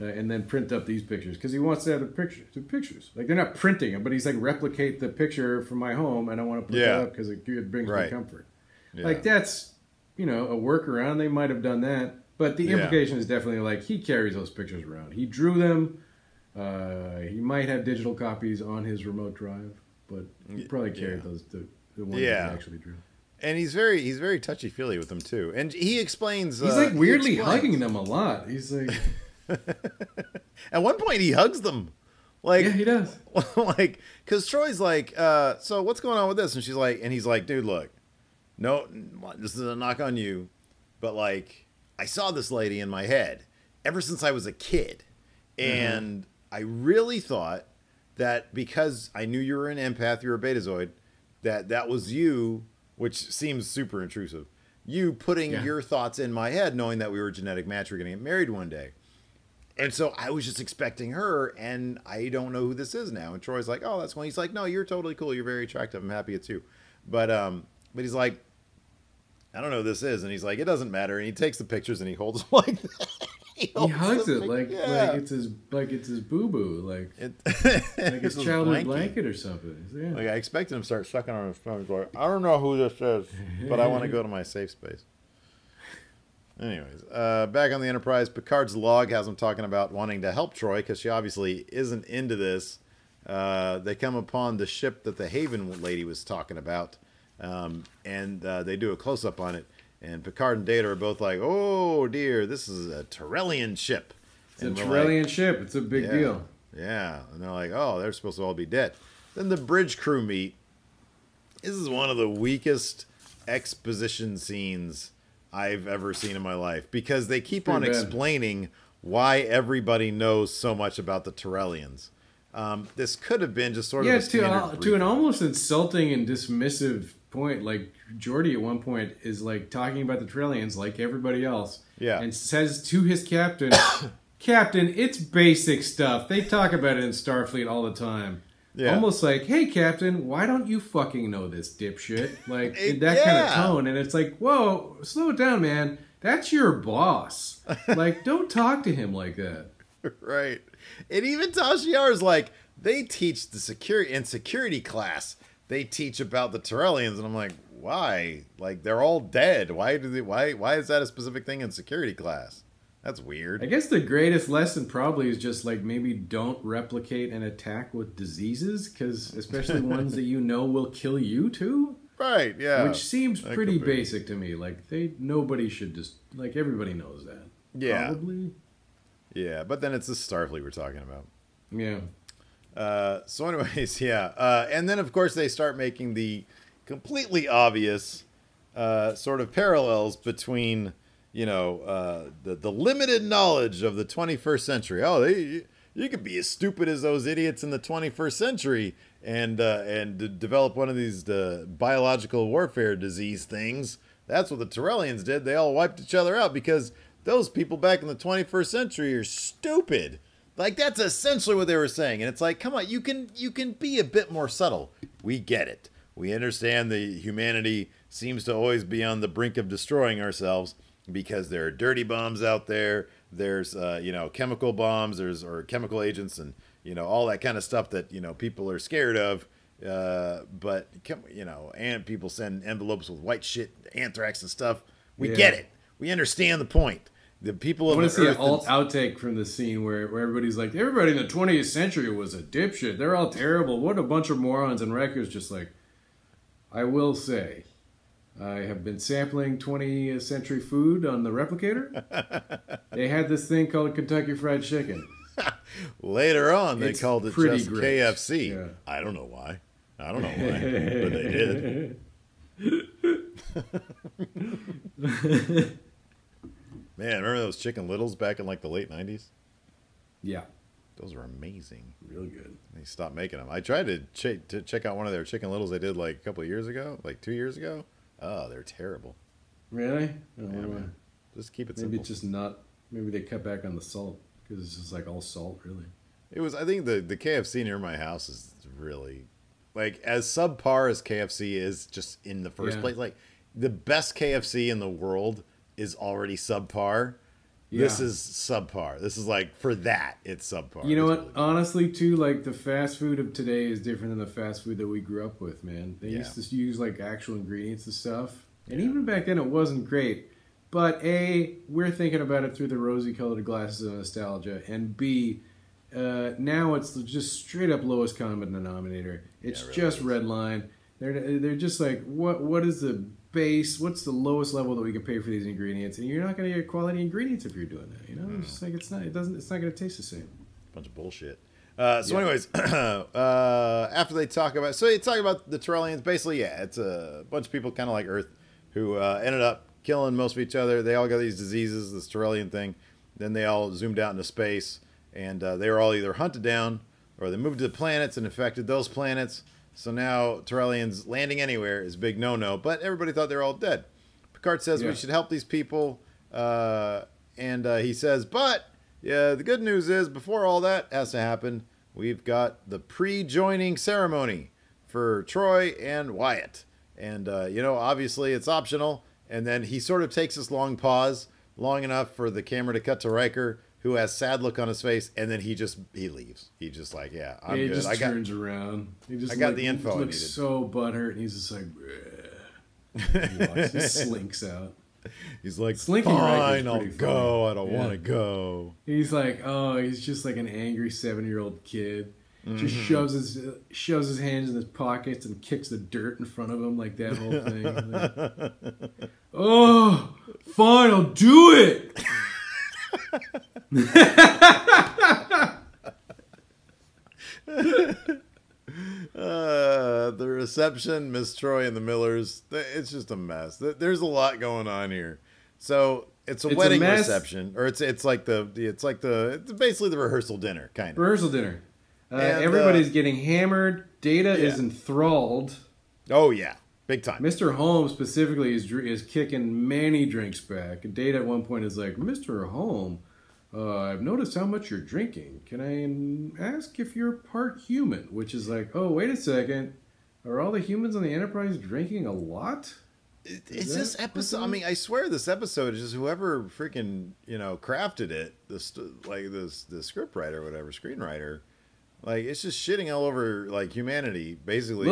And then print up these pictures because he wants to have the pictures. Like they're not printing them, but he's like replicate the picture from my home, and I want to put that up because it brings me comfort. Yeah. Like that's a workaround. They might have done that, but the implication is definitely like he carries those pictures around. He drew them. He might have digital copies on his remote drive, but he probably carried those the ones that he actually drew. And he's very touchy feely with them too. And he explains he's like weirdly hugging them a lot. He's like. At one point, he hugs them. Like, yeah, he does. Like, because Troy's like, so what's going on with this? And he's like, dude, look, no, this is a knock on you, but like, I saw this lady in my head ever since I was a kid, and I really thought that because I knew you were an empath, you were a betazoid, that was you, which seems super intrusive. You putting your thoughts in my head, knowing that we were a genetic match, we are going to get married one day. And so I was just expecting her, and I don't know who this is now. And Troy's like, oh, that's when he's like, no, you're totally cool. You're very attractive. I'm happy it's you. But he's like, I don't know who this is. And he's like, it doesn't matter. And he takes the pictures and he holds them like that. He hugs it like it's his boo boo, like it's a childhood blanket or something. Yeah. Like I expected him to start sucking on his phone. He's like, I don't know who this is, but I want to go to my safe space. Anyways, back on the Enterprise, Picard's log has him talking about wanting to help Troy because she obviously isn't into this. They come upon the ship that the Haven lady was talking about, and they do a close-up on it. And Picard and Data are both like, oh, dear, this is a Tyrellian ship. It's a Tyrellian ship. It's a big deal. Yeah. And they're like, oh, they're supposed to all be dead. Then the bridge crew meet. This is one of the weakest exposition scenes I've ever seen in my life because they keep on explaining why everybody knows so much about the Tyrellians. This could have been just sort of to an almost insulting and dismissive point. Like Geordi at one point is like talking about the Tyrellians like everybody else, and says to his captain, "Captain, it's basic stuff. They talk about it in Starfleet all the time." Yeah. Almost like, hey, Captain, why don't you fucking know this, dipshit? Like, in that kind of tone. And it's like, whoa, slow it down, man. That's your boss. Like, don't talk to him like that. Right. And even Tashiara's like, they teach the security class. They teach about the Tyrellians. And I'm like, why? Like, they're all dead. Why is that a specific thing in security class? That's weird. I guess the greatest lesson probably is just like maybe don't replicate and attack with diseases, because especially ones that you know will kill you too. Right. Yeah. Which seems pretty basic to me. Like nobody should just like everybody knows that. Yeah. Probably. Yeah, but then it's the Starfleet we're talking about. Yeah. So, anyways, yeah, and then of course they start making the completely obvious sort of parallels between. You know, the limited knowledge of the 21st century. Oh, you could be as stupid as those idiots in the 21st century and develop one of these biological warfare disease things. That's what the Tyrellians did. They all wiped each other out because those people back in the 21st century are stupid. Like, that's essentially what they were saying. And it's like, come on, you can be a bit more subtle. We get it. We understand that humanity seems to always be on the brink of destroying ourselves. Because there are dirty bombs out there, there's chemical bombs, or chemical agents, and all that kind of stuff that people are scared of. But and people send envelopes with white shit, anthrax and stuff. We get it. We understand the point. The people. I want to see an outtake from the scene where everybody's like, everybody in the 20th century was a dipshit. They're all terrible. What a bunch of morons. And Riker's just like, I will say. I have been sampling 20th century food on the replicator. They had this thing called Kentucky Fried Chicken. They called it just great. KFC. Yeah. I don't know why. But they did. Man, remember those Chicken Littles back in like the late 90s? Yeah. Those were amazing. Real good. They stopped making them. I tried to check out one of their Chicken Littles they did like a couple of years ago, like 2 years ago. Oh, they're terrible. Really? Just keep it simple. Maybe it's just not. Maybe they cut back on the salt because it's just like all salt, really. It was. I think the KFC near my house is really like as subpar as KFC is just in the first place. Like the best KFC in the world is already subpar. Yeah. This is subpar. This is like for that it's subpar. You know what? Really honestly, too, like the fast food of today is different than the fast food that we grew up with. Man, they used to use like actual ingredients and stuff, and even back then it wasn't great. But A, we're thinking about it through the rosy-colored glasses of nostalgia, and B, now it's just straight up lowest common denominator. It's really just red line. They're just like what is the base? What's the lowest level that we can pay for these ingredients? And you're not going to get quality ingredients if you're doing that. It's just like it's not going to taste the same. Bunch of bullshit. Anyways, after they talk about the Tyrellians, basically, it's a bunch of people kind of like Earth who ended up killing most of each other. They all got these diseases, this Tyrellian thing. Then they all zoomed out into space, and they were all either hunted down or they moved to the planets and infected those planets. So now Tyrellians landing anywhere is a big no-no. But everybody thought they were all dead. Picard says we should help these people. And he says, but yeah, the good news is before all that has to happen, we've got the pre-joining ceremony for Troy and Wyatt. And, you know, obviously it's optional. And then he sort of takes this long pause, long enough for the camera to cut to Riker, who has sad look on his face, and then he leaves. He just like, yeah, I'm good. He just turns around. I got the info I needed. He looks so butthurt, and he's just like, he slinks out. He's like, Slinking fine, I'll go. I don't want to go. He's like, oh, he's just like an angry 7-year-old kid. Just shoves his hands in his pockets and kicks the dirt in front of him like that whole thing. Like, oh, fine, I'll do it. The reception, Miss Troy and the Millers, it's just a mess. There's a lot going on here. So it's a wedding reception, or it's basically the rehearsal dinner kind of rehearsal dinner. Everybody's getting hammered. Data is enthralled. Oh yeah, big time. Mr. Holmes specifically is kicking many drinks back. Data at one point is like, Mr. Holmes, I've noticed how much you're drinking. Can I ask if you're part human? Which is like, oh, wait a second. Are all the humans on the Enterprise drinking a lot? It's this episode. I mean, I swear this episode is just whoever freaking, crafted it, the scriptwriter or whatever, screenwriter. Like, it's just shitting all over, like, humanity, basically.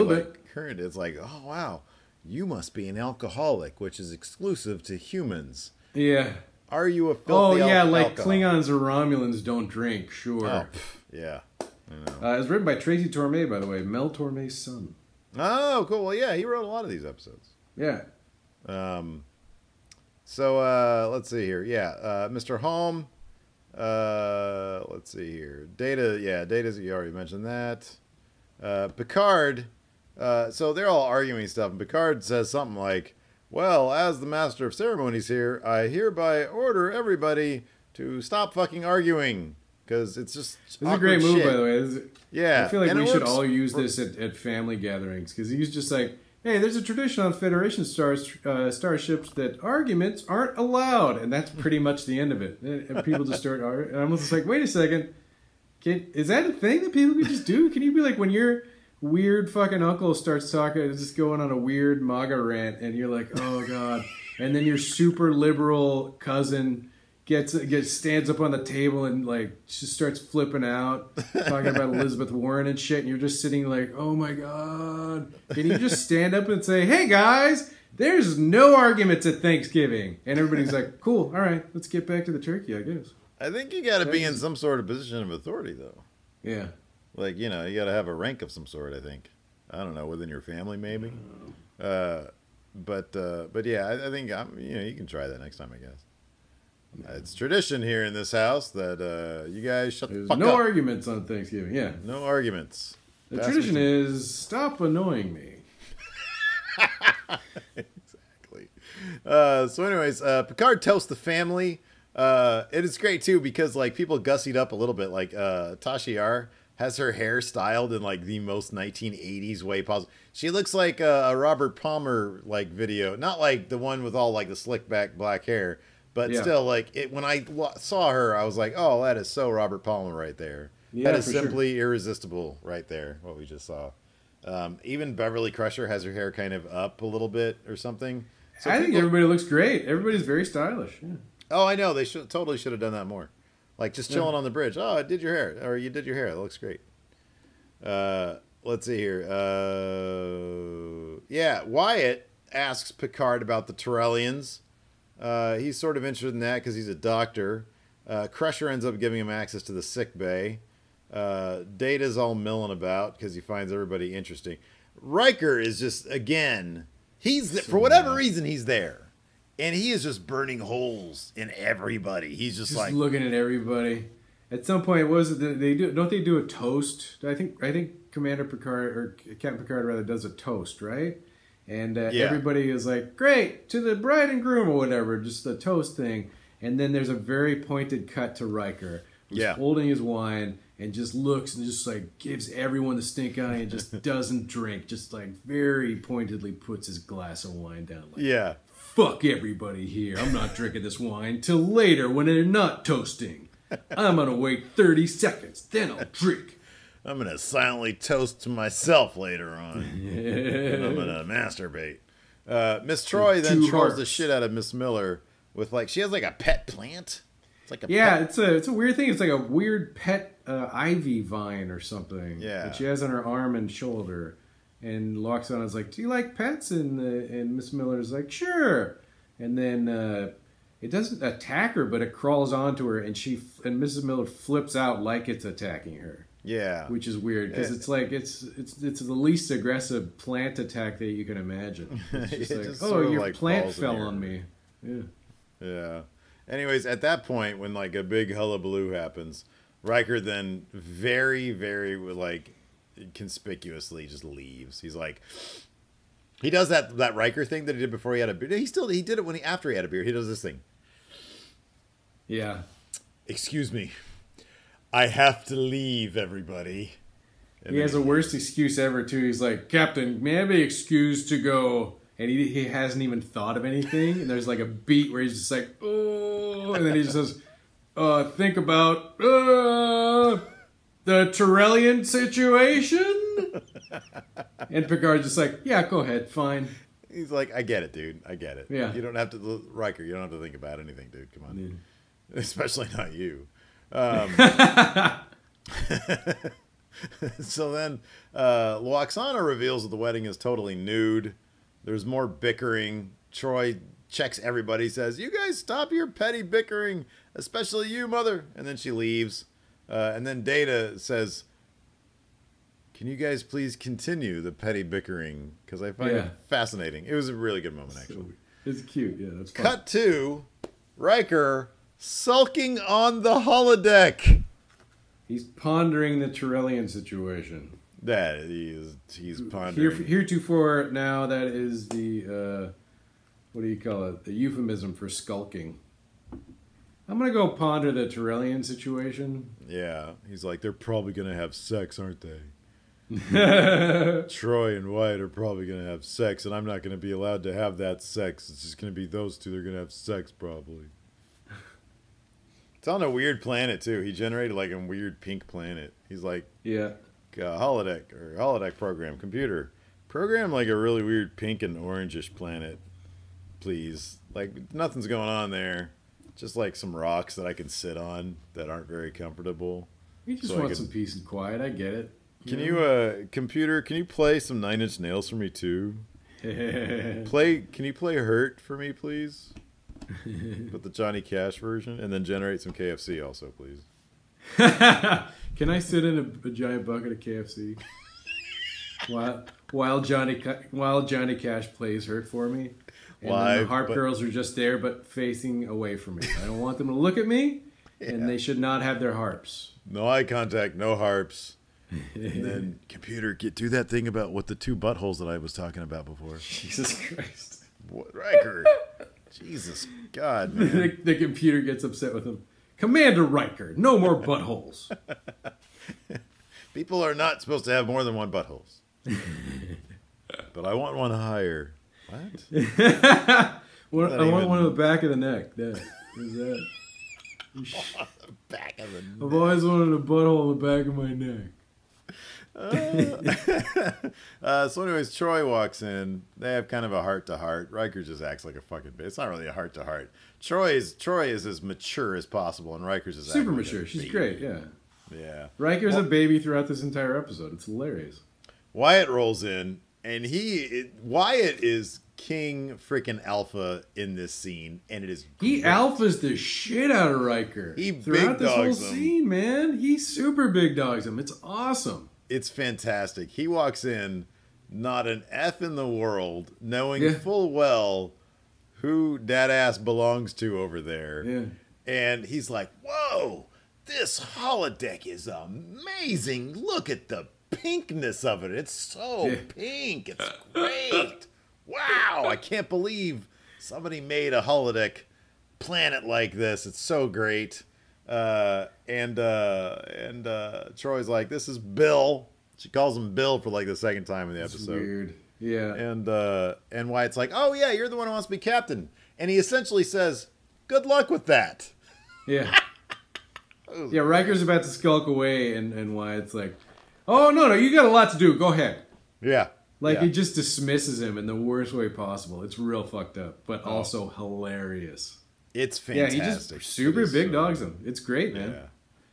Current. It's like, oh, wow, you must be an alcoholic, which is exclusive to humans. Yeah. Are you a filthy like Klingons or Romulans don't drink, sure. Oh, yeah. It was written by Tracy Torme, by the way, Mel Torme's son. Oh, cool. Well, yeah, he wrote a lot of these episodes. Yeah. So, let's see here. Yeah, Mr. Holm. Let's see here. Data's, you already mentioned that. Picard, so they're all arguing stuff, and Picard says something like, well, as the master of ceremonies here, I hereby order everybody to stop fucking arguing, because it's just This is a great move, by the way. I feel like we should all use this at family gatherings, because he's just like, hey, there's a tradition on Federation starships that arguments aren't allowed, and that's pretty much the end of it. And people just start arguing. And I'm just like, wait a second, is that a thing that people can just do? Can you be like, when your weird fucking uncle starts talking, just going on a weird MAGA rant, and you're like, oh god, and then your super liberal cousin stands up on the table and like just starts flipping out, talking about Elizabeth Warren and shit, and you're just sitting like, oh my god. Can you just stand up and say, hey guys, there's no arguments at Thanksgiving? And everybody's like, cool, all right, let's get back to the turkey, I guess. I think you got to be in some sort of position of authority, though. Yeah. Like, you got to have a rank of some sort, I think. I don't know, within your family, maybe. But yeah, I think, you can try that next time, I guess. It's tradition here in this house that you guys shut the fuck up. No arguments on Thanksgiving, yeah. No arguments. The tradition is stop annoying me. Exactly. So anyways, Picard toasts the family. It is great, too, because like people gussied up a little bit. Like Tasha Yar has her hair styled in like the most 1980s way possible. She looks like a Robert Palmer like video. Not like the one with all like the slick back black hair. But still, like, when I saw her, I was like, oh, that is so Robert Palmer right there. Yeah, that is simply irresistible right there, what we just saw. Even Beverly Crusher has her hair kind of up a little bit or something. So I think everybody looks great. Everybody's very stylish. Yeah. Oh, I know. They totally should have done that more. Like, just chilling on the bridge. Oh, I did your hair. Or you did your hair. That looks great. Let's see here. Yeah, Wyatt asks Picard about the Tyrellians. He's sort of interested in that because he's a doctor. Crusher ends up giving him access to the sick bay. Data's all milling about because he finds everybody interesting. Riker is just, again, for whatever reason, he's there. And he is just burning holes in everybody. He's just like looking at everybody. At some point, don't they do a toast? I think Commander Picard, or Captain Picard rather, does a toast, right? And everybody is like, great, to the bride and groom or whatever, just the toast thing. And then there's a very pointed cut to Riker, who's Yeah. holding his wine and just looks and just like gives everyone the stink eye and just doesn't drink. Just like very pointedly puts his glass of wine down. Like, Yeah. fuck everybody here. I'm not drinking this wine till later when they're not toasting. I'm going to wait 30 seconds. Then I'll drink. I'm going to silently toast to myself later on. And I'm going to masturbate. Miss Troy then trolls the shit out of Miss Miller with like, she has like a pet plant. It's like a pet. it's a weird thing. It's like a weird pet ivy vine or something. Yeah. That she has on her arm and shoulder. And Loxana's like, do you like pets? And Miss Miller's like, sure. And then it doesn't attack her, but it crawls onto her, and Mrs. Miller flips out like it's attacking her. Yeah. Which is weird because it's like it's the least aggressive plant attack that you can imagine. It's just like, oh, your like plant fell on me. Yeah. Yeah. Anyways, at that point, when like a big hullabaloo happens, Riker then very, very like conspicuously just leaves. He's like, he does that Riker thing that he did before he had a beard. He did it after he had a beard. He does this thing. Yeah. Excuse me. I have to leave, everybody. And he has the worst excuse ever, too. He's like, Captain, may I be excused to go? And he hasn't even thought of anything. And there's like a beat where he's just like, oh. And then he just says, think about the Tyrellian situation. And Picard's just like, yeah, go ahead, fine. He's like, I get it, dude. I get it. Yeah. You don't have to, Riker, you don't have to think about anything, dude. Come on. Yeah. Especially not you. So then Loxana reveals that the wedding is totally nude. There's more bickering. Troy checks everybody, says, you guys stop your petty bickering, especially you, mother. And then she leaves. And then Data says, can you guys please continue the petty bickering? Because I find it fascinating. It was a really good moment, actually. It's cute. Yeah, that's fun. Cut to Riker sulking on the holodeck. He's pondering the Tyrellian situation. That he's pondering. Heretofore, now that is the what do you call it? The euphemism for skulking. I'm gonna go ponder the Tyrellian situation. Yeah, he's like, they're probably gonna have sex, aren't they? Troy and Wyatt are probably gonna have sex, and I'm not gonna be allowed to have that sex. It's just gonna be those two. They're gonna have sex probably. It's on a weird planet too. He generated like a weird pink planet. He's like, yeah, holodeck program, computer program like a really weird pink and orangish planet, please. Like nothing's going on there, just like some rocks that I can sit on that aren't very comfortable. You just want some peace and quiet. I get it. Can you computer? Can you play some Nine Inch Nails for me too? Can you play Hurt for me, please? With the Johnny Cash version, and then generate some KFC also, please. Can I sit in a giant bucket of KFC while Johnny Cash plays Hurt for me? And then the harp girls are just there, but facing away from me. I don't want them to look at me, and they should not have their harps. No eye contact, no harps. And then computer, do that thing about what the two buttholes that I was talking about before. Jesus Christ. What, Riker? Jesus God, man. The computer gets upset with him. Commander Riker, no more buttholes. People are not supposed to have more than one buttholes. But I want one higher. What? I want one on the back of the neck. That. Who's that? The back of the neck. I've always wanted a butthole in the back of my neck. So anyways, Troy walks in. They have kind of a heart-to-heart. Riker just acts like a fucking bitch. It's not really a heart-to-heart. Troy is as mature as possible, and Riker's is super mature. She's great, yeah. Yeah. Riker's a baby throughout this entire episode. It's hilarious. Wyatt rolls in, and Wyatt is king freaking alpha in this scene, and it is great. He alphas the shit out of Riker. He throughout big this whole dogs him. scene, man. He super big dogs him. It's awesome. It's fantastic. He walks in, not an F in the world, knowing full well who that ass belongs to over there. Yeah. And he's like, whoa, this holodeck is amazing. Look at the pinkness of it. It's so pink. It's great. Wow, I can't believe somebody made a holodeck planet like this. It's so great. Troy's like, this is Bill. She calls him Bill for like the second time in the episode. That's weird. Yeah. And Wyatt's like, oh yeah, you're the one who wants to be captain. And he essentially says, good luck with that. Yeah. Yeah, Riker's about to skulk away, and Wyatt's like, oh, no, you got a lot to do. Go ahead. Yeah. Like, he just dismisses him in the worst way possible. It's real fucked up, but also hilarious. It's fantastic. Yeah, he just super big dogs him. It's great, man. Yeah.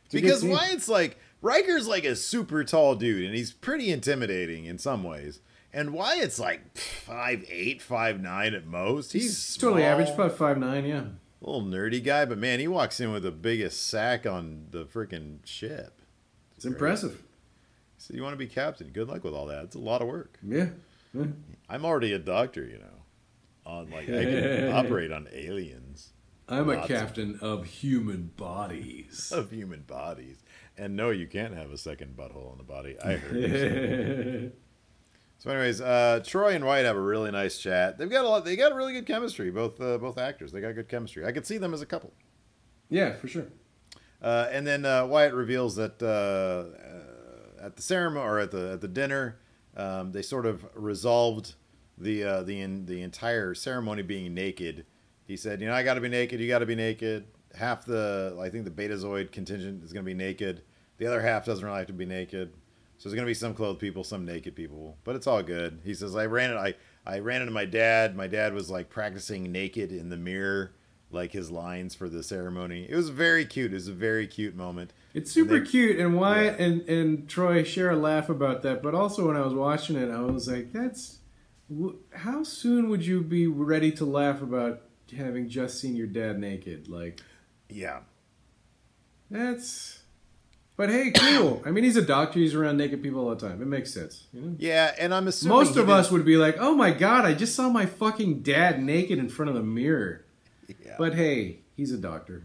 Because Wyatt's like, Riker's like a super tall dude, and he's pretty intimidating in some ways. And Wyatt's like 5'8", 5'9" at most. He's totally small, average, about 5'9", yeah. Little nerdy guy, but man, he walks in with the biggest sack on the freaking ship. It's impressive. So you want to be captain? Good luck with all that. It's a lot of work. Yeah. I'm already a doctor, you know. I can operate on aliens. I'm a captain of human bodies. Of human bodies. And no, you can't have a second butthole in the body. I heard. So anyways, Troy and Wyatt have a really nice chat. They got a really good chemistry, both actors. They got good chemistry. I could see them as a couple. Yeah, for sure. And then Wyatt reveals that at the ceremony or at the dinner, they sort of resolved the entire ceremony being naked. He said, I got to be naked. You got to be naked. I think the Betazoid contingent is going to be naked. The other half doesn't really have to be naked. So there's going to be some clothed people, some naked people, but it's all good. He says, I ran into my dad. My dad was like practicing naked in the mirror, like his lines for the ceremony. It was very cute. It was a very cute moment. It's super cute, and Wyatt and Troy share a laugh about that, but also when I was watching it, I was like, how soon would you be ready to laugh about having just seen your dad naked? Like, yeah. But hey, cool. I mean, he's a doctor. He's around naked people all the time. It makes sense. Yeah, and I'm assuming most of us would be like, "Oh my god, I just saw my fucking dad naked in front of the mirror." Yeah. But hey, he's a doctor.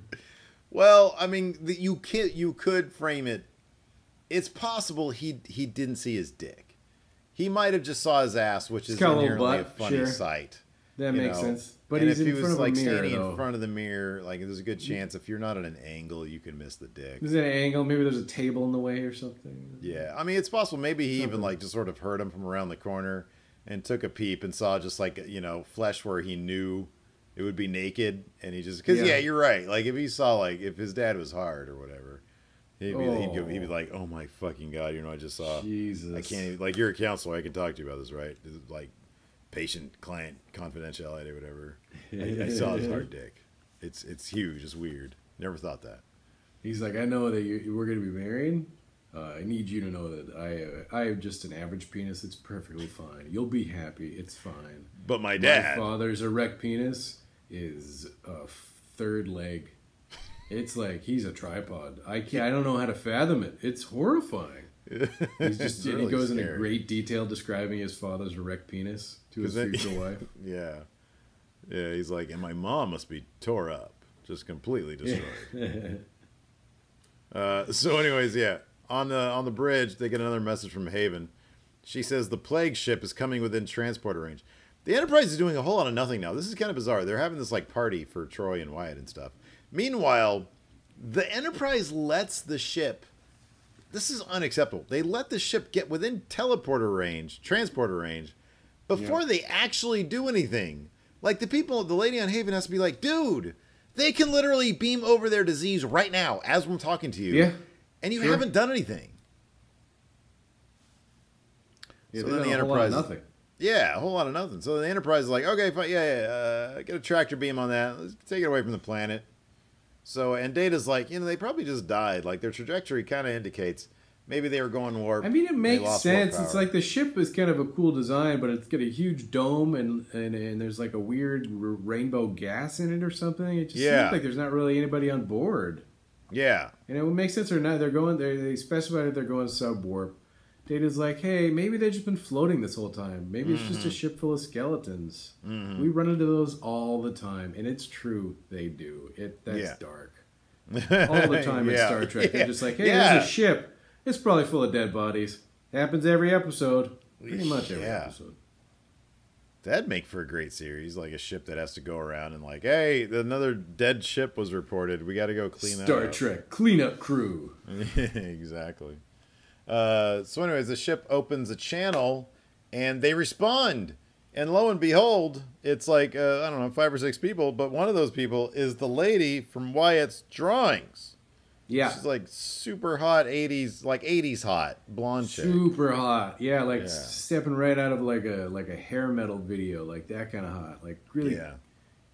Well, I mean, you could frame it. It's possible he didn't see his dick. He might have just saw his ass, which is inherently a funny sight. That makes sense. But if he was like standing in front of the mirror, like there's a good chance if you're not at an angle, you can miss the dick. There's an angle. Maybe there's a table in the way or something. Yeah, I mean it's possible. Maybe he even like just sort of heard him from around the corner and took a peep and saw just like flesh where he knew it would be naked, and he just because you're right. Like if he saw like if his dad was hard or whatever, he'd be like, oh my fucking god, I just saw. Jesus, I can't even, like you're a counselor. I can talk to you about this, right? Like. Patient-client confidentiality, whatever. I saw his hard dick. It's huge. It's weird. Never thought that. He's like, I know that we're going to be married. I need you to know that I have just an average penis. It's perfectly fine. You'll be happy. It's fine. But my dad... My father's erect penis is a third leg. It's like he's a tripod. I don't know how to fathom it. It's horrifying. He's just really he goes into great detail describing his father's erect penis to his future wife. Yeah, he's like, and my mom must be tore up, just completely destroyed. So, anyways, on the bridge, they get another message from Haven. She says the plague ship is coming within transporter range. The Enterprise is doing a whole lot of nothing now. This is kind of bizarre. They're having this like party for Troy and Wyatt and stuff. Meanwhile, the Enterprise lets the ship. This is unacceptable. They let the ship get within transporter range, before they actually do anything. Like the lady on Haven has to be like, dude, they can literally beam over their disease right now as I'm talking to you. Yeah. And you haven't done anything. Yeah, so then the Enterprise. Nothing. Yeah, a whole lot of nothing. So the Enterprise is like, okay, fine, get a tractor beam on that. Let's take it away from the planet. So, and Data's like, they probably just died. Like, their trajectory kind of indicates maybe they were going warp. I mean, it makes sense. It's like the ship is kind of a cool design, but it's got a huge dome and there's like a weird rainbow gas in it or something. It just seems like there's not really anybody on board. Yeah. And it would make sense or not. They specified that they're going sub-warp. Data's like, hey, maybe they've just been floating this whole time. Maybe it's just a ship full of skeletons. We run into those all the time, and it's true, they do. That's dark. All the time in Star Trek. They're just like, hey, there's a ship. It's probably full of dead bodies. Happens every episode. Pretty much every episode. That'd make for a great series, like a ship that has to go around and like, hey, another dead ship was reported. We got to go clean that up. Star Trek cleanup crew. Exactly. So anyways, the ship opens a channel and they respond. And lo and behold, it's like, I don't know, 5 or 6 people. But one of those people is the lady from Wyatt's drawings. Yeah. She's like super hot 80s, like 80s hot, blonde chick. Super hot. Yeah, like stepping right out of like a hair metal video, like that kind of hot. Like really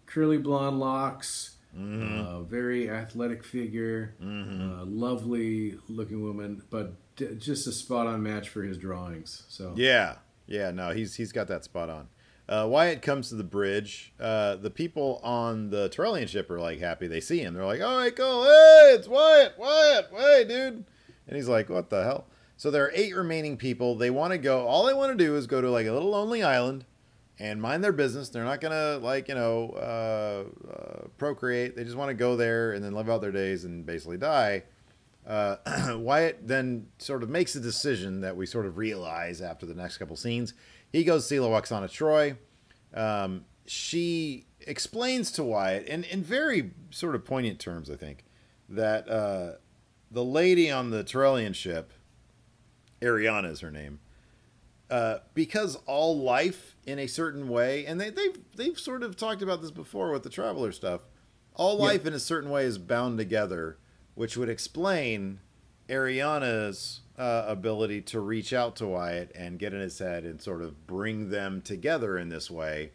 curly blonde locks, very athletic figure, lovely looking woman, but just a spot on match for his drawings. So yeah, no, he's got that spot on. Wyatt comes to the bridge. The people on the Tyrellian ship are like happy they see him. They're like, all right, cool. Hey, it's Wyatt. Hey, dude. And he's like, what the hell? So there are 8 remaining people. They want to go. All they want to do is go to like a little lonely island and mind their business. They're not going to like, procreate. They just want to go there and then live out their days and basically die. Wyatt then sort of makes a decision that we sort of realize after the next couple scenes. He goes to see Lwaxana Troi. She explains to Wyatt, in very sort of poignant terms, I think, that the lady on the Tyrellian ship, Ariana is her name, because all life in a certain way, and they've sort of talked about this before with the Traveler stuff, all life in a certain way is bound together, which would explain Ariana's ability to reach out to Wyatt and get in his head and sort of bring them together in this way,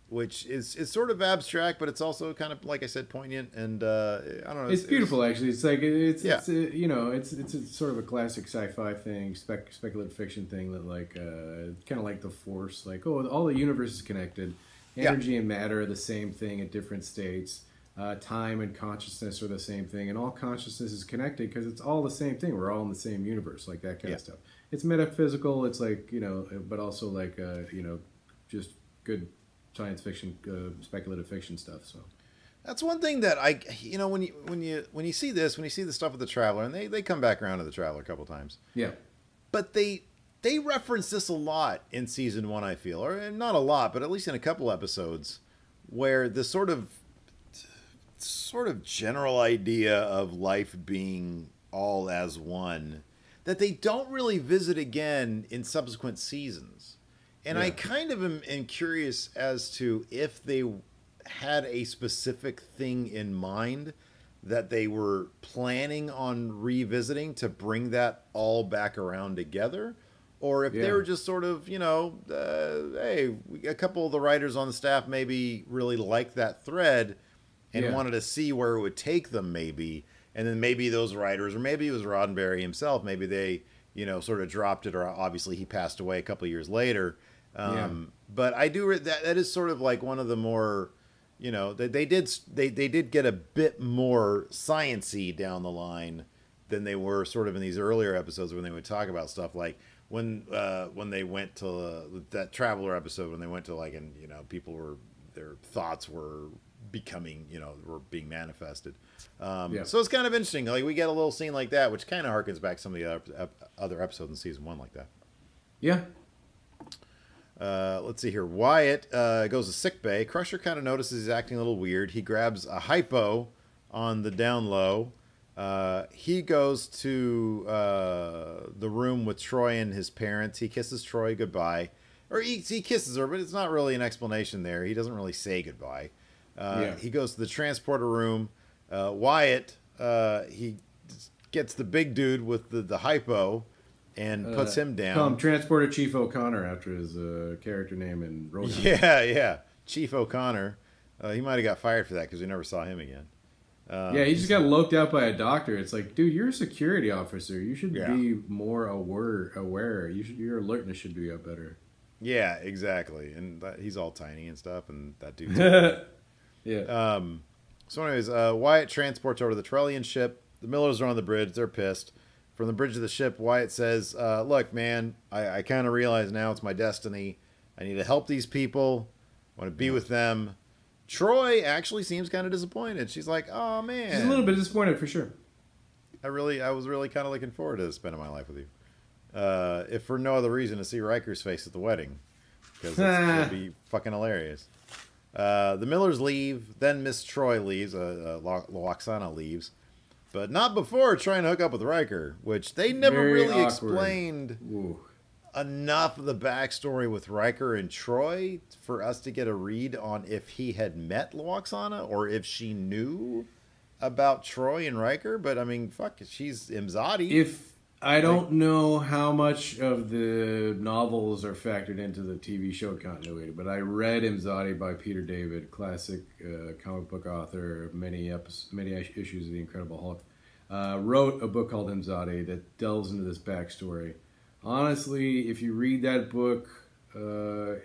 which is sort of abstract, but it's also kind of, like I said, poignant, and I don't know. It's beautiful, actually. It's like it's a sort of a classic sci-fi thing, speculative fiction thing that like kind of like the Force, like all the universe is connected, energy and matter are the same thing at different states. Time and consciousness are the same thing, and all consciousness is connected because it's all the same thing. We're all in the same universe, like that kind of stuff. It's metaphysical. It's like but also like just good science fiction, speculative fiction stuff. So that's one thing that when you see this, when you see the stuff with the Traveler, and they come back around to the Traveler a couple times. Yeah, but they reference this a lot in season 1. I feel, or not a lot, but at least in a couple episodes, where the sort of general idea of life being all as one that they don't really visit again in subsequent seasons. And I kind of am curious as to if they had a specific thing in mind that they were planning on revisiting to bring that all back around together, or if they were just sort of, hey, a couple of the writers on the staff maybe really liked that thread and wanted to see where it would take them, maybe. And then maybe those writers, or maybe it was Roddenberry himself, maybe they, sort of dropped it, or obviously he passed away a couple of years later. But I do, that is sort of like one of the more, they did get a bit more science-y down the line than they were sort of in these earlier episodes when they would talk about stuff like when they went to that Traveler episode, when they went to like, and, people were, their thoughts were becoming, were being manifested. So it's kind of interesting. Like we get a little scene like that, which kind of harkens back to some of the other episodes in season 1 like that. Yeah. Let's see here. Wyatt goes to sickbay. Crusher kind of notices he's acting a little weird. He grabs a hypo on the down low. He goes to the room with Troi and his parents. He kisses Troi goodbye. Or he kisses her, but it's not really an explanation there. He doesn't really say goodbye. He goes to the transporter room. Wyatt, he gets the big dude with the hypo and puts him down. Call him Transporter Chief O'Connor after his character name in Roadhouse. Yeah. Chief O'Connor. He might have got fired for that because we never saw him again. He just got loked out by a doctor. It's like, dude, you're a security officer. You should be more aware. Your alertness should be up better. Yeah, exactly. And he's all tiny and stuff, and that dude's So anyways, Wyatt transports over to the Tyrellian ship. The Millers are on the bridge. They're pissed. From the bridge of the ship, Wyatt says, look, man, I kind of realize now it's my destiny. I need to help these people. I want to be with them. Troi actually seems kind of disappointed. She's like, oh, man. She's a little bit disappointed, for sure. I was really kind of looking forward to spending my life with you. If for no other reason, to see Riker's face at the wedding. because it's going to be fucking hilarious. The Millers leave, then Miss Troy leaves, Loxana leaves, but not before trying to hook up with Riker, which they never Very really awkward. explained enough of the backstory with Riker and Troy for us to get a read on if he had met Loxana or if she knew about Troy and Riker. But I mean, fuck, she's Imzadi. I don't know how much of the novels are factored into the TV show continuity, but I read Imzadi by Peter David, classic comic book author, many issues of The Incredible Hulk. Wrote a book called Imzadi that delves into this backstory. Honestly, if you read that book,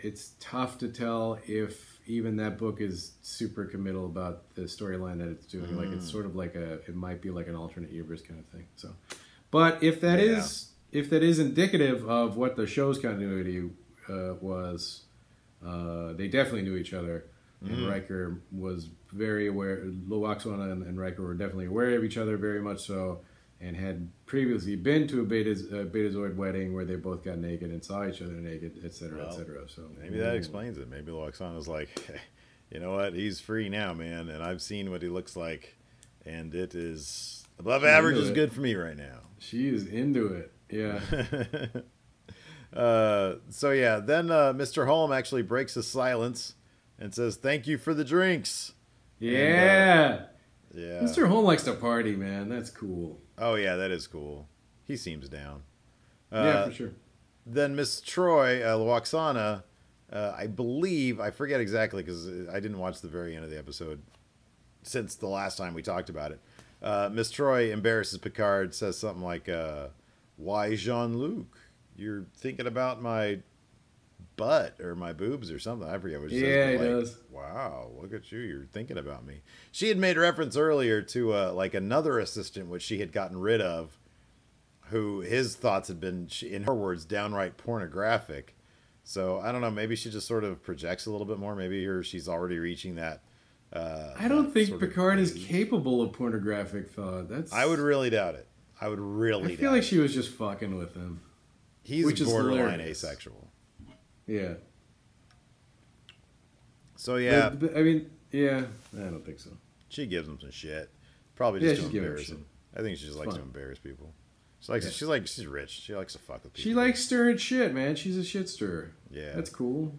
it's tough to tell if even that book is super committal about the storyline that it's doing. Like, it's sort of like it might be like an alternate universe kind of thing. So, but if that is indicative of what the show's continuity was, they definitely knew each other. And Riker was very aware. Loxana and Riker were definitely aware of each other, very much so, and had previously been to a Betazoid wedding where they both got naked and saw each other naked, etc., etc. So maybe that explains it. Maybe Loxana's like, hey, you know what? He's free now, man, and I've seen what he looks like, and it is above average is good for me right now. She is into it. Yeah. So yeah, then Mr. Holm actually breaks his silence and says, "Thank you for the drinks." Yeah. And, yeah. Mr. Holm likes to party, man. That's cool. Oh yeah, that is cool. He seems down. Yeah, for sure. Then Miss Troy, Loxana, I believe, I forget exactly because I didn't watch the very end of the episode since the last time we talked about it. Miss Troy embarrasses Picard, says something like, "Why Jean-Luc? You're thinking about my butt or my boobs or something." I forget what she says. Yeah, he does. Wow, look at you. You're thinking about me. She had made reference earlier to like another assistant which she had gotten rid of, who his thoughts had been, in her words, downright pornographic. So I don't know, maybe she just sort of projects a little bit more. Maybe she's already reaching that. I don't think Picard is capable of pornographic thought. I would really doubt it. I feel like she was just fucking with him. He's borderline asexual. Yeah. So yeah. But, I mean, yeah, I don't think so. She gives him some shit. Probably just to embarrass him. I think she just likes to embarrass people. She's rich. She likes to fuck with people. She likes stirring shit, man. She's a shit stirrer. Yeah. That's cool.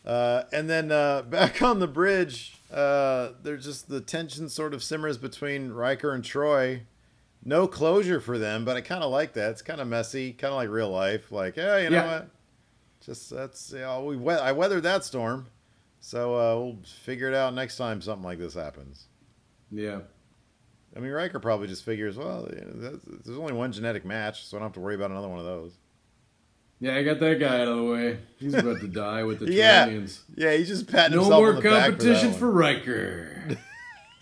And then back on the bridge, there's just the tension sort of simmers between Riker and Troy. No closure for them, but I kind of like that. It's kind of messy, kind of like real life. Like, yeah, you know what? Just I weathered that storm, so we'll figure it out next time something like this happens. Yeah. I mean, Riker probably just figures, well, there's only one genetic match, so I don't have to worry about another one of those. Yeah, I got that guy out of the way. He's about to die with the Tronians. Yeah, he's just patting himself on the back. No more competition for Riker.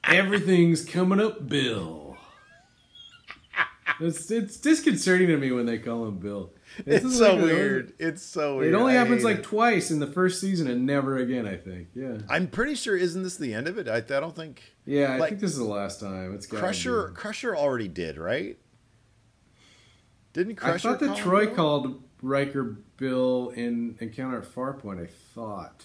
Everything's coming up, Bill. It's disconcerting to me when they call him Bill. It's so weird. It's so weird. It only happens like twice in the first season and never again, I think. Yeah. I'm pretty sure, isn't this the end of it? I don't think... Yeah, I think this is the last time. It's Crusher already did, right? Didn't Crusher I thought that Troy called Riker Bill in Encounter at Farpoint, I thought.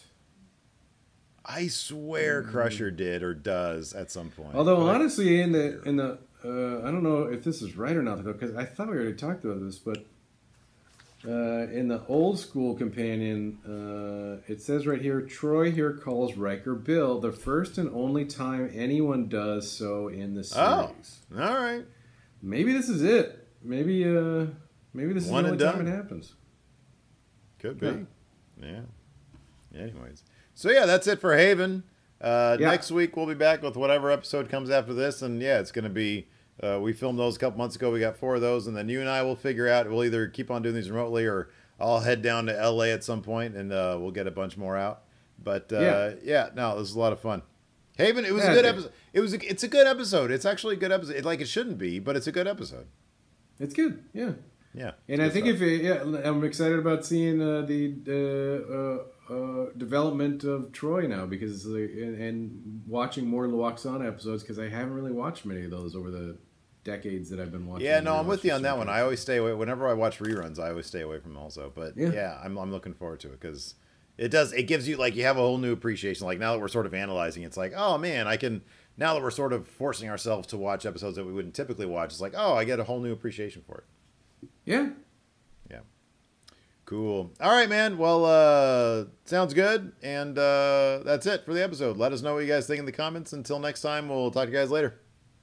I swear Crusher did or does at some point. Although, honestly, in the I don't know if this is right or not, because I thought we already talked about this, but in the old school companion, it says right here, Troy here calls Riker Bill, the first and only time anyone does so in the series. Oh, all right. Maybe this is it. Maybe this is the only time it happens. Could be. Yeah. Anyways. So yeah, that's it for Haven. Next week we'll be back with whatever episode comes after this, and yeah, it's going to be. We filmed those a couple months ago. We got 4 of those, and then you and I will figure out. We'll either keep on doing these remotely, or I'll head down to LA at some point, and we'll get a bunch more out. But no, this is a lot of fun. Haven, it was a good episode. It's a good episode. It's actually a good episode. Like it shouldn't be, but it's a good episode. It's good. Yeah. Yeah. And I think I'm excited about seeing the development of Troy now, because and watching more Loxana episodes, because I haven't really watched many of those over the decades that I've been watching. Yeah, no, I'm with you on that one. I always stay away. Whenever I watch reruns, I always stay away from them also. But yeah I'm looking forward to it because It does. It gives you, like, you have a whole new appreciation. Like, now that we're sort of analyzing, it's like, oh man, I can. Now that we're sort of forcing ourselves to watch episodes that we wouldn't typically watch, it's like, oh, I get a whole new appreciation for it. Yeah. Yeah. Cool. All right, man. Well, sounds good. And that's it for the episode. Let us know what you guys think in the comments. Until next time, we'll talk to you guys later.